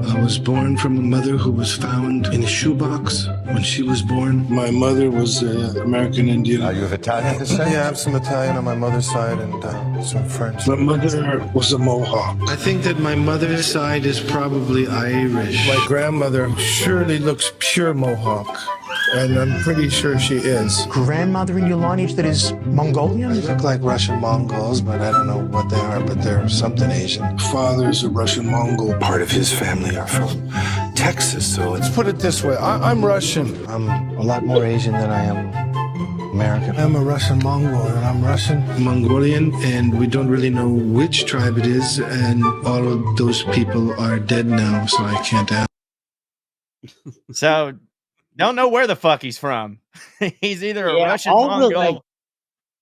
I was born from a mother who was found in a shoebox when she was born. My mother was American Indian. Are you of Italian descent? Yeah, I have some Italian on my mother's side and some French. My mother was a Mohawk. I think that my mother's side is probably Irish. My grandmother surely looks pure Mohawk, and I'm pretty sure she is. Grandmother in your lineage that is Mongolian? They look like Russian Mongols, but I don't know what they are, but they're something Asian. Father's a Russian Mongol. Part of his family are from Texas, so let's put it this way. I'm Russian. I'm a lot more Asian than I am American. I'm a Russian Mongol, and I'm Russian. Mongolian, and we don't really know which tribe it is, and all of those people are dead now, so I can't ask. So, don't know where the fuck he's from. He's either a Russian Mongol.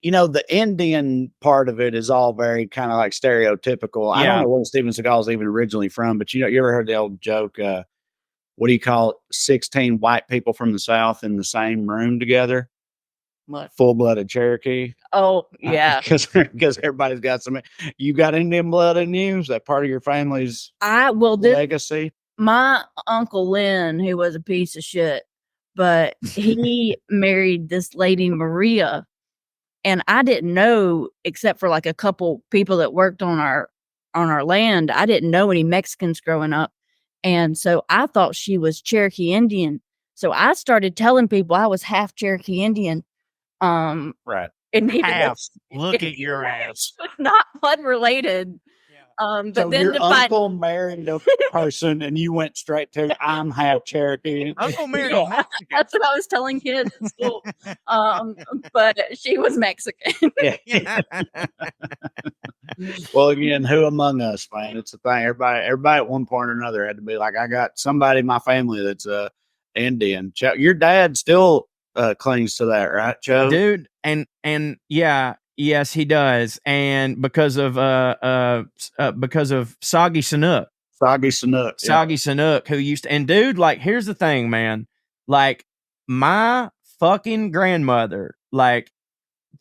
The Indian part of it is all very kind of like stereotypical. I don't know where Steven Seagal is even originally from, but you ever heard the old joke, what do you call it? 16 white people from the South in the same room together? What? Full-blooded Cherokee. Oh, yeah. Because everybody's got you got Indian blood in you? Is that part of your family's legacy? My Uncle Lynn, who was a piece of shit, but he married this lady, Maria. And I didn't know, except for like a couple people that worked on our land, I didn't know any Mexicans growing up. And so I thought she was Cherokee Indian. So I started telling people I was half Cherokee Indian. Right. And half. Look at your ass. Not blood related. But So then your to find uncle married a person, and you went straight to I'm half Cherokee. Uncle married Yeah, a Mexican. that's what I was telling kids at school. But she was Mexican. Yeah. Well, again, who among us, man? It's a thing. Everybody at one point or another had to be like, I got somebody in my family that's Indian. Your dad still clings to that, right, Joe? Dude, and yeah, yes, he does. And because of Soggy Sanook. Soggy Sanook. Soggy Sanook, who used to, and dude, like, here's the thing, man. Like, my fucking grandmother, like,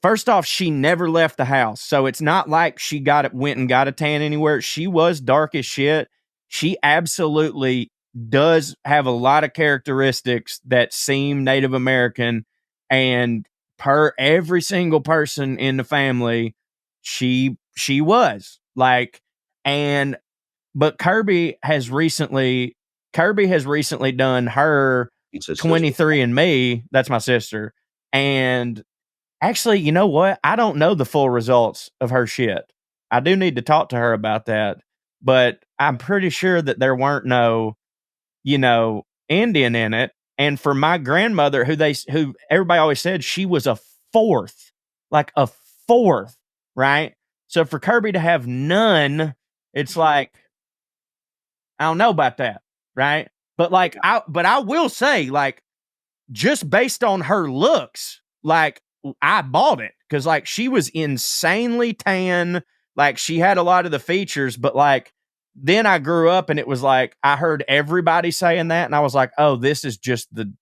first off, she never left the house. So it's not like she went and got a tan anywhere. She was dark as shit. She absolutely does have a lot of characteristics that seem Native American. And per every single person in the family, she was like, but Kirby has recently done her 23andMe. That's my sister. And actually, you know what? I don't know the full results of her shit. I do need to talk to her about that. But I'm pretty sure that there weren't no, Indian in it. And for my grandmother, who everybody always said she was a fourth, right? So for Kirby to have none, it's like, I don't know about that, right? But I will say, like, just based on her looks, like, I bought it because, like, she was insanely tan. Like, she had a lot of the features, but, like, then I grew up and it was like I heard everybody saying that, and I was like, oh, this is just the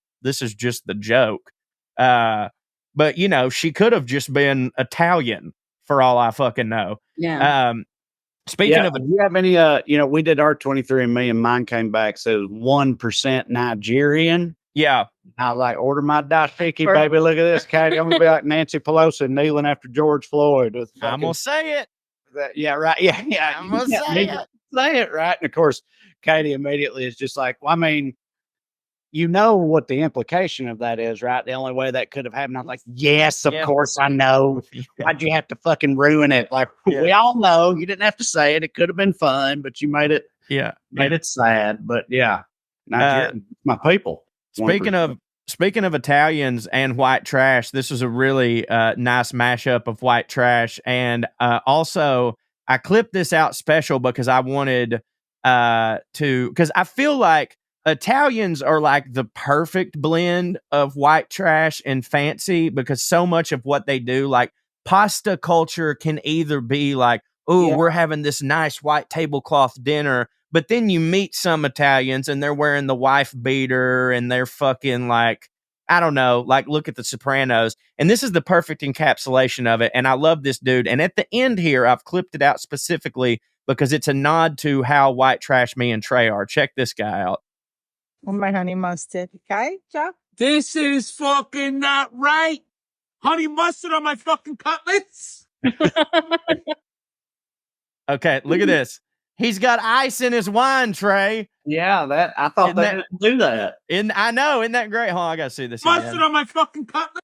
joke. But she could have just been Italian for all I fucking know. Yeah. Speaking of, do you have any? We did our 23andMe, and mine came back says 1% Nigerian. Yeah. I was like, order my dashiki, baby. Look at this, Katie. I'm gonna be like Nancy Pelosi kneeling after George Floyd. I'm gonna say it. Yeah, right. Yeah. I'm gonna say it. Say it right. And of course, Katie immediately is just like, well, I mean, you know what the implication of that is, right? The only way that could have happened. I'm like, yes, of course I know. Why'd you have to fucking ruin it? Like, we all know you didn't have to say it. It could have been fun, but you made it. Yeah, made it sad. But yeah, my people. Speaking of Italians and white trash, this was a really nice mashup of white trash. And also, I clipped this out special because I wanted because I feel like Italians are like the perfect blend of white trash and fancy, because so much of what they do, like pasta culture, can either be like, oh, we're having this nice white tablecloth dinner, but then you meet some Italians and they're wearing the wife beater and they're fucking like, I don't know, like, look at The Sopranos. And this is the perfect encapsulation of it. And I love this dude. And at the end here, I've clipped it out specifically because it's a nod to how white trash me and Trae are. Check this guy out. My honey mustard. Okay, Chuck? This is fucking not right. Honey mustard on my fucking cutlets? Okay, look at this. He's got ice in his wine, Trae. Yeah, I thought they didn't do that. I know, isn't that great? Hold on, I gotta see this Mustard again. on my fucking cutlet?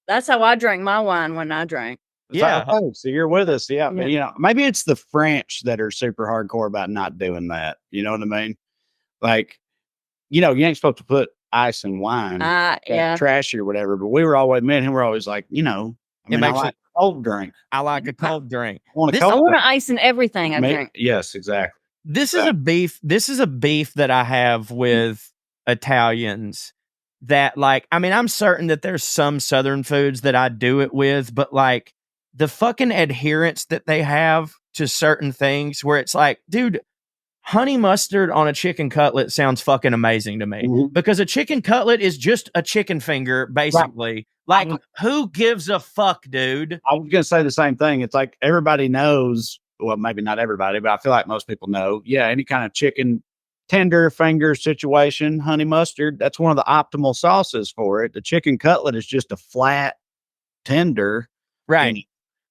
That's how I drank my wine when I drank. Yeah. So you're with us. Yeah. But, maybe it's the French that are super hardcore about not doing that. You know what I mean? Like, you ain't supposed to put ice in wine, trashy or whatever. But we were always, me and him were always like, I like a cold drink. I like a cold drink. I want ice in everything I drink. Yes, exactly. This is a beef. This is a beef that I have with Italians. That, like, I mean, I'm certain that there's some Southern foods that I do it with, but like the fucking adherence that they have to certain things, where it's like, dude, honey mustard on a chicken cutlet sounds fucking amazing to me, because a chicken cutlet is just a chicken finger, basically. Right. Like, who gives a fuck, dude? I was going to say the same thing. It's like everybody knows, well, maybe not everybody, but I feel like most people know, any kind of chicken tender finger situation, honey mustard, that's one of the optimal sauces for it. The chicken cutlet is just a flat tender. Right.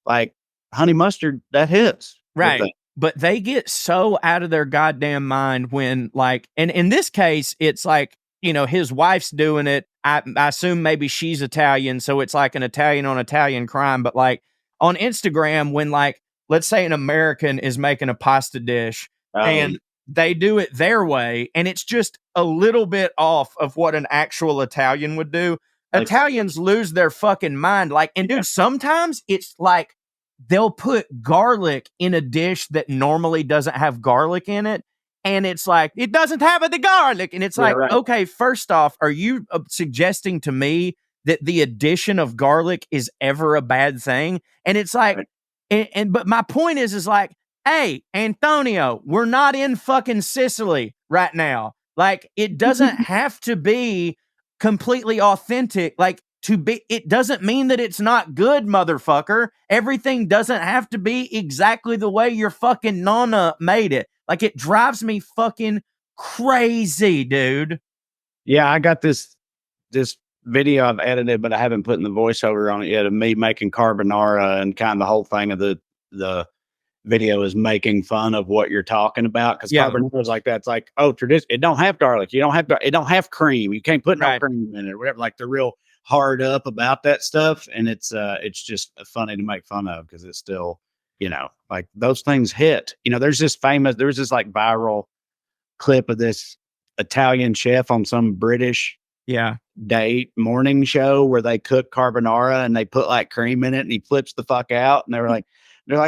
Like honey mustard, that hits. Right. But they get so out of their goddamn mind when, like, and in this case, it's like, his wife's doing it. I assume maybe she's Italian, so it's like an Italian on Italian crime. But like on Instagram, when like let's say an American is making a pasta dish and they do it their way, and it's just a little bit off of what an actual Italian would do. Italians lose their fucking mind. Like, and dude, sometimes it's like they'll put garlic in a dish that normally doesn't have garlic in it. And it's like, it doesn't have the garlic. And it's like, okay, first off, are you suggesting to me that the addition of garlic is ever a bad thing? And it's like, but my point is like, hey, Antonio, we're not in fucking Sicily right now. Like, it doesn't have to be completely authentic. Like, it doesn't mean that it's not good, motherfucker. Everything doesn't have to be exactly the way your fucking nonna made it. Like, it drives me fucking crazy, dude. Yeah, I got this video I've edited, but I haven't put in the voiceover on it yet, of me making carbonara, and kind of the whole thing of the video is making fun of what you're talking about, because carbonara is like that. It's like, oh, tradition, it don't have garlic, it don't have cream, you can't put no cream in it or whatever. Like, they're real hard up about that stuff, and it's just funny to make fun of, because it's still, like, those things hit. There's this like viral clip of this Italian chef on some British date morning show where they cook carbonara and they put like cream in it, and he flips the fuck out, and they're like,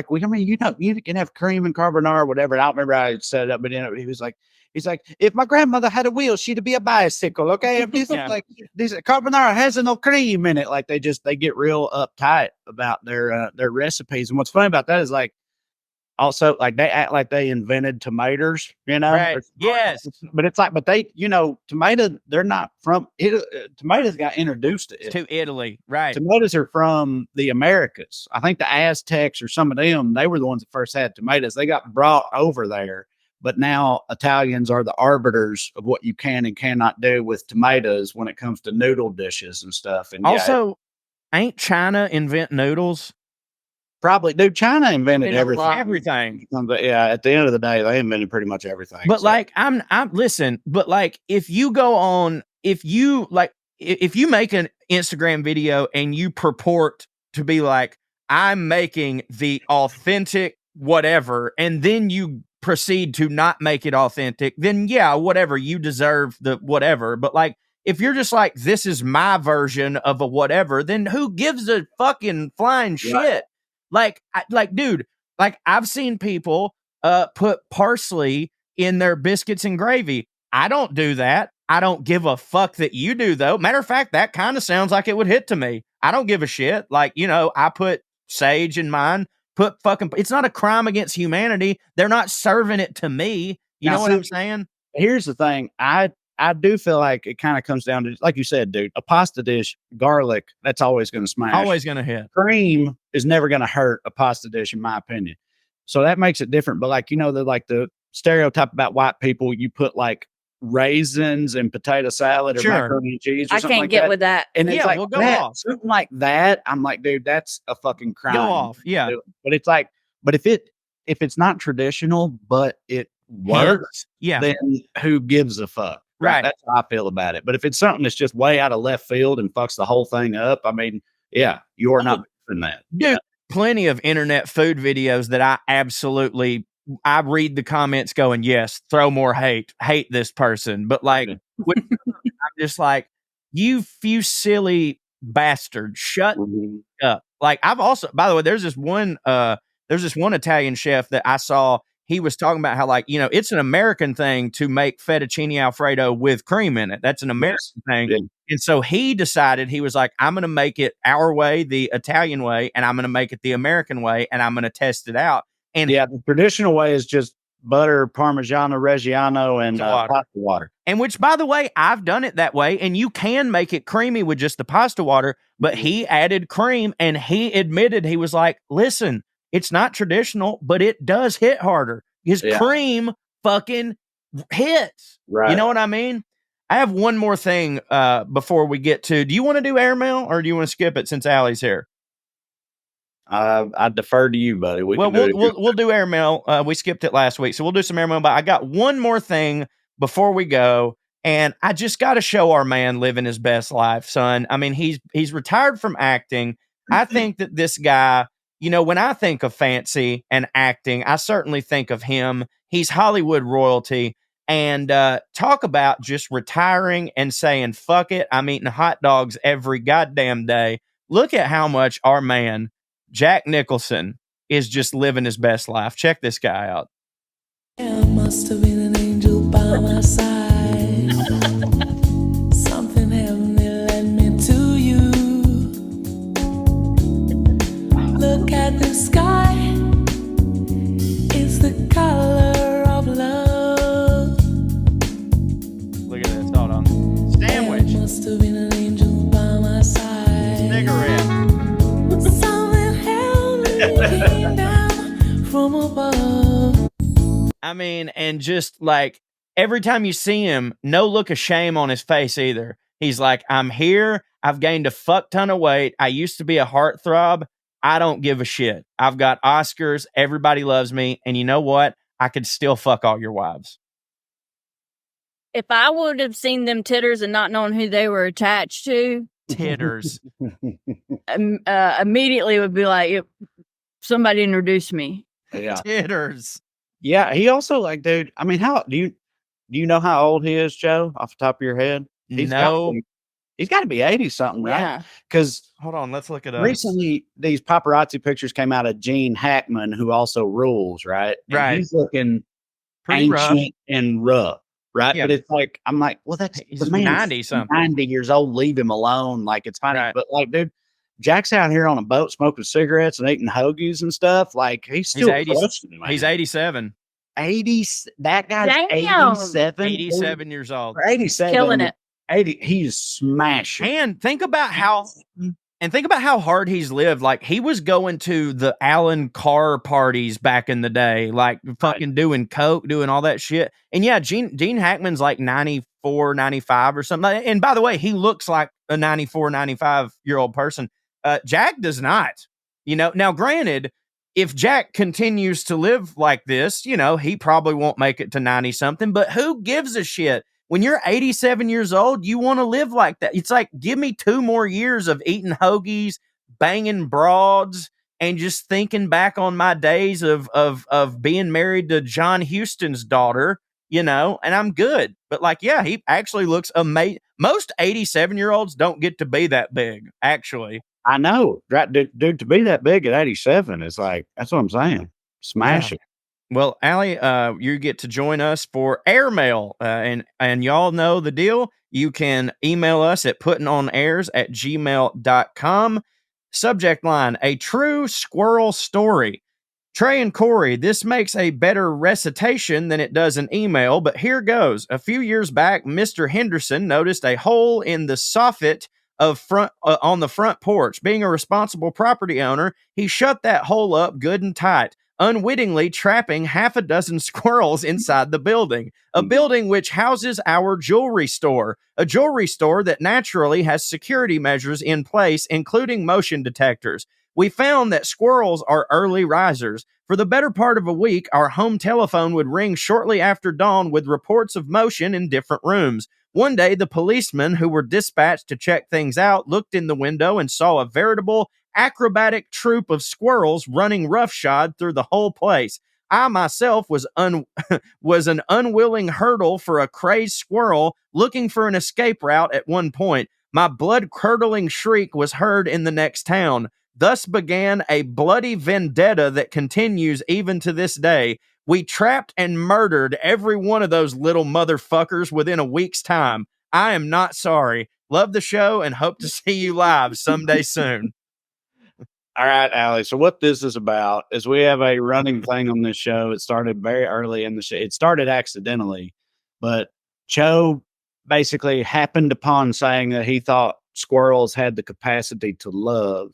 well, I mean, you can have cream and carbonara or whatever. And I don't remember how I set it up, but he's like, if my grandmother had a wheel, she'd be a bicycle. Okay. If this like this carbonara has no cream in it, like they get real uptight about their recipes. And what's funny about that is, like, also, like, they act like they invented tomatoes, Right. Yes. But it's like, they, tomato, they're not from it. Tomatoes got introduced to Italy. Right. Tomatoes are from the Americas. I think the Aztecs or some of them, they were the ones that first had tomatoes. They got brought over there, but now Italians are the arbiters of what you can and cannot do with tomatoes when it comes to noodle dishes and stuff. And also, ain't China invent noodles? Probably, dude. China invented everything. Yeah, at the end of the day, they invented pretty much everything. But like, listen. But like, if you make an Instagram video and you purport to be like, I'm making the authentic whatever, and then you proceed to not make it authentic, then yeah, whatever, you deserve the whatever. But like, if you're just like, this is my version of a whatever, then who gives a fucking flying shit? Like, dude, like, I've seen people put parsley in their biscuits and gravy. I don't do that. I don't give a fuck that you do, though. Matter of fact, that kind of sounds like it would hit to me. I don't give a shit. Like, I put sage in mine. It's not a crime against humanity. They're not serving it to me. You know what I'm saying? Here's the thing. I do feel like it kind of comes down to, like you said, dude, a pasta dish, garlic, that's always going to smash. Always going to hit. Cream is never going to hurt a pasta dish, in my opinion. So that makes it different. But like, the stereotype about white people, you put like raisins and potato salad or macaroni and cheese or I something can't like get that. with that. And it's like, we'll go off. Something like that. I'm like, dude, that's a fucking crime. Go off. Yeah. But it's like, but if it's not traditional, but it works, then who gives a fuck? Right. That's how I feel about it. But if it's something that's just way out of left field and fucks the whole thing up, I mean, yeah, you are not doing that. Dude, plenty of internet food videos that I read the comments going, yes, throw more hate this person. But like, I'm just like, you silly bastard, shut up. Like, I've also, by the way, there's this one Italian chef that I saw. He was talking about how, like, it's an American thing to make fettuccine Alfredo with cream in it. That's an American thing. Yeah. And so he decided, he was like, I'm going to make it our way, the Italian way, and I'm going to make it the American way, and I'm going to test it out. And yeah, the traditional way is just butter, Parmigiano Reggiano, and pasta water. And which, by the way, I've done it that way, and you can make it creamy with just the pasta water, but he added cream, and he admitted, he was like, listen, it's not traditional, but it does hit harder. His cream fucking hits. Right. You know what I mean? I have one more thing before we get to, do you want to do airmail or do you want to skip it since Allie's here? I defer to you, buddy. We'll do airmail. We skipped it last week, so we'll do some airmail, but I got one more thing before we go. And I just got to show our man living his best life, son. I mean, he's retired from acting. I think that this guy, you know, when I think of fancy and acting, I certainly think of him. He's Hollywood royalty. And talk about just retiring and saying, fuck it, I'm eating hot dogs every goddamn day. Look at how much our man, Jack Nicholson, is just living his best life. Check this guy out. There must have been an angel by my side. Something heavenly led me to you. Look at the sky. It's the color of love. Look at this. Hold on. Sandwich. There must have been an angel by my side. Cigarette. Something heavenly came down from above. I mean, and just like every time you see him, no look of shame on his face either. He's like, I'm here. I've gained a fuck ton of weight. I used to be a heartthrob. I don't give a shit. I've got Oscars. Everybody loves me. And you know what? I could still fuck all your wives. If I would have seen them titters and not known who they were attached to, Titters. immediately would be like, somebody introduce me. Yeah. Titters. Yeah. He also like, dude, I mean, how do you know how old he is, Joe, off the top of your head? He's got to be 80 something, right? Yeah. Because hold on, let's look it up. Recently, these paparazzi pictures came out of Gene Hackman, who also rules, right? And right. He's looking pretty ancient rough. And rough, right? Yeah. But it's like, I'm like, well, that's he's the man 90 something. 90 years old. Leave him alone. Like, it's fine. Right. But like, dude, Jack's out here on a boat smoking cigarettes and eating hoagies and stuff. Like, he's still crushing, man. He's 87. 80. That guy's Damn. 87. 87 years old. 87. Killing it. 80. He's smashing. And think about how hard he's lived. Like, he was going to the Alan Carr parties back in the day, like fucking doing coke, doing all that shit. And yeah, Gene Hackman's like 94, 95 or something. And by the way, he looks like a 94, 95-year-old person. Jack does not. You know, now granted, if Jack continues to live like this, you know, he probably won't make it to 90 something, but who gives a shit? When you're 87 years old, you want to live like that. It's like, give me 2 more years of eating hoagies, banging broads, and just thinking back on my days of being married to John Huston's daughter, you know, and I'm good. But like, yeah, he actually looks amazing. Most 87-year-olds don't get to be that big, actually. I know, right? Dude, to be that big at 87 is like, that's what I'm saying. Smashing. Yeah. Well, Ali, you get to join us for airmail, and y'all know the deal. You can email us at puttinonairs@gmail.com. Subject line, a true squirrel story. Trae and Corey, this makes a better recitation than it does an email, but here goes. A few years back, Mr. Henderson noticed a hole in the soffit of on the front porch. Being a responsible property owner, he shut that hole up good and tight, unwittingly trapping half a dozen squirrels inside the building, a building which houses our jewelry store, a jewelry store that naturally has security measures in place, including motion detectors. We found that squirrels are early risers. For the better part of a week, our home telephone would ring shortly after dawn with reports of motion in different rooms. One day, the policemen who were dispatched to check things out looked in the window and saw a veritable acrobatic troop of squirrels running roughshod through the whole place. I myself was an unwilling hurdle for a crazed squirrel looking for an escape route at one point. My blood-curdling shriek was heard in the next town. Thus began a bloody vendetta that continues even to this day. We trapped and murdered every one of those little motherfuckers within a week's time. I am not sorry. Love the show and hope to see you live someday soon. All right, Ali. So what this is about is we have a running thing on this show. It started very early in the show. It started accidentally, but Joe basically happened upon saying that he thought squirrels had the capacity to love.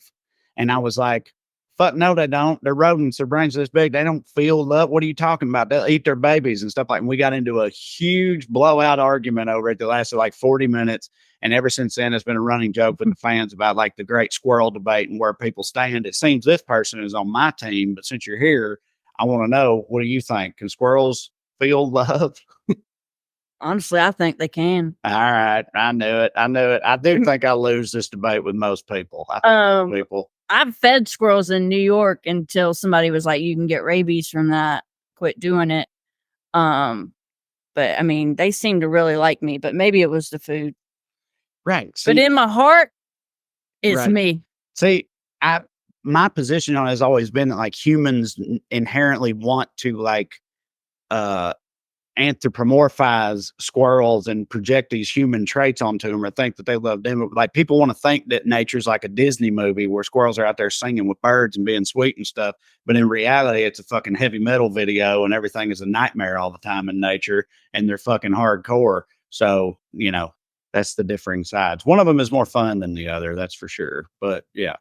And I was like, fuck no, they don't. They're rodents. Their brains are this big. They don't feel love. What are you talking about? They'll eat their babies and stuff like that. And we got into a huge blowout argument over it that lasted like 40 minutes. And ever since then, it's been a running joke with the fans about like the great squirrel debate and where people stand. It seems this person is on my team, but since you're here, I want to know, what do you think? Can squirrels feel love? Honestly, I think they can. All right. I knew it. I do think I lose this debate with most people. I think people. I've fed squirrels in New York until somebody was like, you can get rabies from that. Quit doing it. But I mean, they seem to really like me, but maybe it was the food. Right. But in my heart, it's Right. me. See, my position on it has always been that like humans inherently want to like anthropomorphize squirrels and project these human traits onto them or think that they love them. Like people want to think that nature's like a Disney movie where squirrels are out there singing with birds and being sweet and stuff. But in reality, it's a fucking heavy metal video and everything is a nightmare all the time in nature and they're fucking hardcore. So, you know, that's the differing sides. One of them is more fun than the other, that's for sure. But yeah.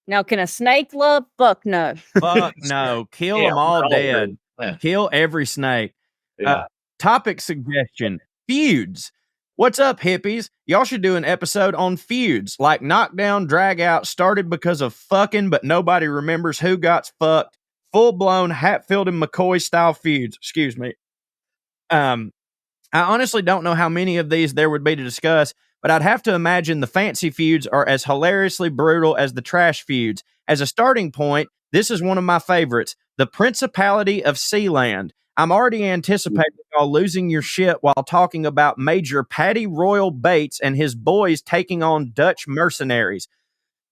Now, can a snake love? Fuck no. Fuck no. Kill them all dead. Yeah. Kill every snake. Yeah. Topic suggestion: feuds. What's up, hippies? Y'all should do an episode on feuds, like knockdown, drag out, started because of fucking, but nobody remembers who got fucked. Full-blown Hatfield and McCoy style feuds. Excuse me. I honestly don't know how many of these there would be to discuss, but I'd have to imagine the fancy feuds are as hilariously brutal as the trash feuds. As a starting point, this is one of my favorites, the Principality of Sealand. I'm already anticipating y'all losing your shit while talking about Major Paddy Royal Bates and his boys taking on Dutch mercenaries.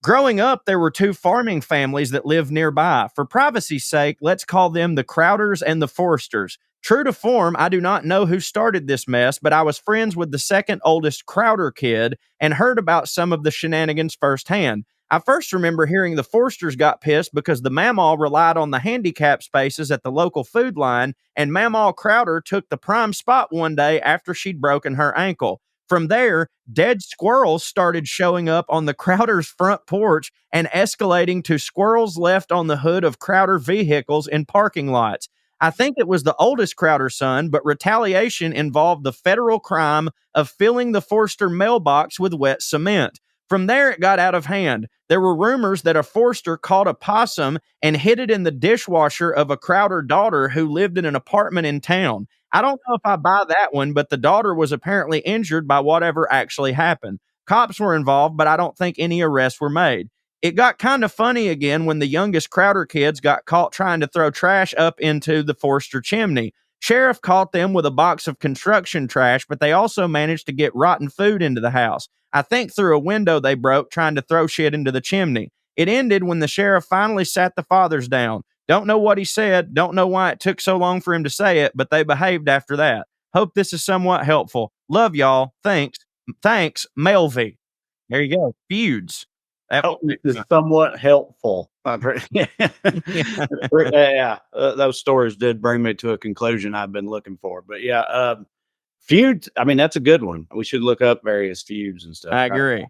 Growing up, there were two farming families that lived nearby. For privacy's sake, let's call them the Crowders and the Forsters. True to form, I do not know who started this mess, but I was friends with the second oldest Crowder kid and heard about some of the shenanigans firsthand. I first remember hearing the Forsters got pissed because the Mamaw relied on the handicap spaces at the local food line, and Mamaw Crowder took the prime spot one day after she'd broken her ankle. From there, dead squirrels started showing up on the Crowder's front porch and escalating to squirrels left on the hood of Crowder vehicles in parking lots. I think it was the oldest Crowder son, but retaliation involved the federal crime of filling the Forster mailbox with wet cement. From there, it got out of hand. There were rumors that a Forster caught a possum and hid it in the dishwasher of a Crowder daughter who lived in an apartment in town. I don't know if I buy that one, but the daughter was apparently injured by whatever actually happened. Cops were involved, but I don't think any arrests were made. It got kind of funny again when the youngest Crowder kids got caught trying to throw trash up into the Forster chimney. Sheriff caught them with a box of construction trash, but they also managed to get rotten food into the house. I think through a window they broke trying to throw shit into the chimney. It ended when the sheriff finally sat the fathers down. Don't know what he said, don't know why it took so long for him to say it, but they behaved after that. Hope this is somewhat helpful. Love y'all. Thanks, Melvy. There you go. Feuds. This is somewhat helpful. Yeah. Those stories did bring me to a conclusion I've been looking for. But yeah, feuds. I mean, that's a good one. We should look up various feuds and stuff. I agree.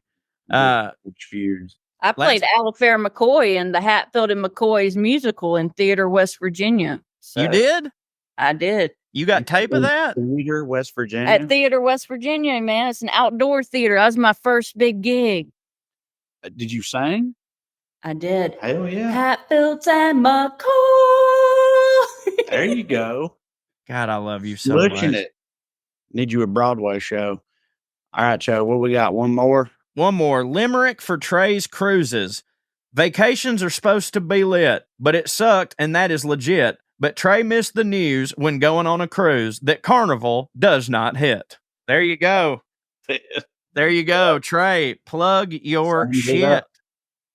Which feuds? I played Alifair McCoy in the Hatfield and McCoy's musical in Theater, West Virginia. So you did? I did. You got tape of that? Theater, West Virginia. At Theater, West Virginia, man. It's an outdoor theater. That was my first big gig. Did you sing? I did. Hell yeah. Hatfields and McCoy. There you go. God, I love you so Looking much. it. Need you a Broadway show. All right, Joe. What we got? One more? One more. Limerick for Trae's cruises. Vacations are supposed to be lit, but it sucked, and that is legit. But Trae missed the news when going on a cruise that Carnival does not hit. There you go. There you go. Trae, plug your shit.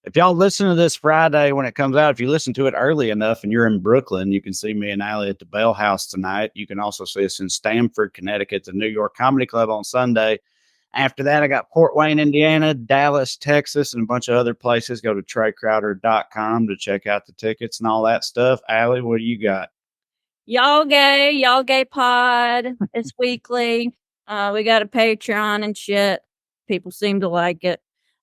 If y'all listen to this Friday when it comes out, if you listen to it early enough and you're in Brooklyn, you can see me and Ali at the Bell House tonight. You can also see us in Stamford, Connecticut, the New York Comedy Club on Sunday. After that, I got Fort Wayne, Indiana, Dallas, Texas, and a bunch of other places. Go to TraeCrowder.com to check out the tickets and all that stuff. Ali, what do you got? Y'all gay pod. It's weekly. We got a Patreon and shit. People seem to like it.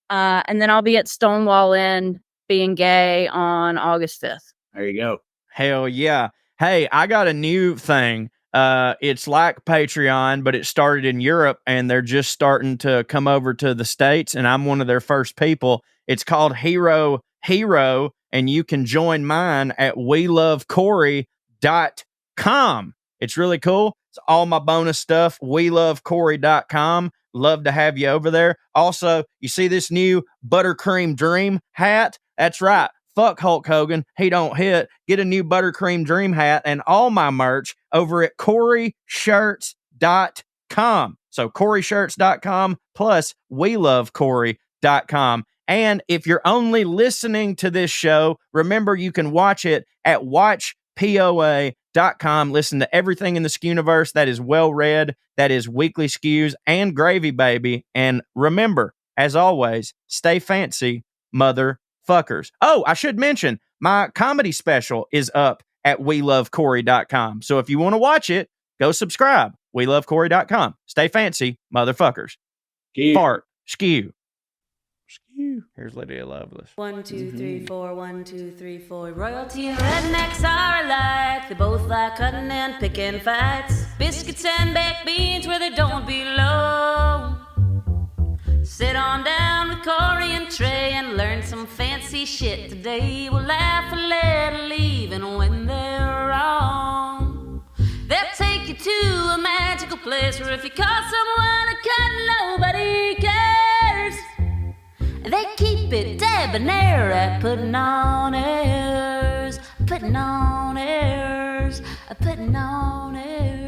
And then I'll be at Stonewall Inn being gay on August 5th. There you go. Hell yeah. Hey, I got a new thing. It's like Patreon, but it started in Europe and they're just starting to come over to the States, and I'm one of their first people. It's called HeroHero, and you can join mine at welovecorey.com. It's really cool. It's all my bonus stuff. welovecorey.com. Love to have you over there. Also, you see this new Buttercream Dream hat? That's right. Fuck Hulk Hogan. He don't hit. Get a new buttercream dream hat and all my merch over at CoreyShirts.com. So CoreyShirts.com plus WeLoveCorey.com. And if you're only listening to this show, remember you can watch it at WatchPOA.com. Listen to everything in the Skewniverse that is well read, that is Weekly Skews and Gravy Baby. And remember, as always, stay fancy, motherfuckers. Oh, I should mention, my comedy special is up at WeLoveCorey.com. So if you want to watch it, go subscribe. WeLoveCorey.com. Stay fancy, motherfuckers. Fart. Skew. Here's Lydia Lovelace. 1, 2, 3, 4, 1, 2, 3, 4. Royalty and rednecks are alike. They both like cutting and picking fights. Biscuits and baked beans where they don't belong. Sit on down with Corey and Trae and learn some fancy shit today. We'll laugh a little even when they're wrong. They'll take you to a magical place where if you call someone a cunt, nobody cares. They keep it debonair at putting on airs, putting on airs, putting on airs.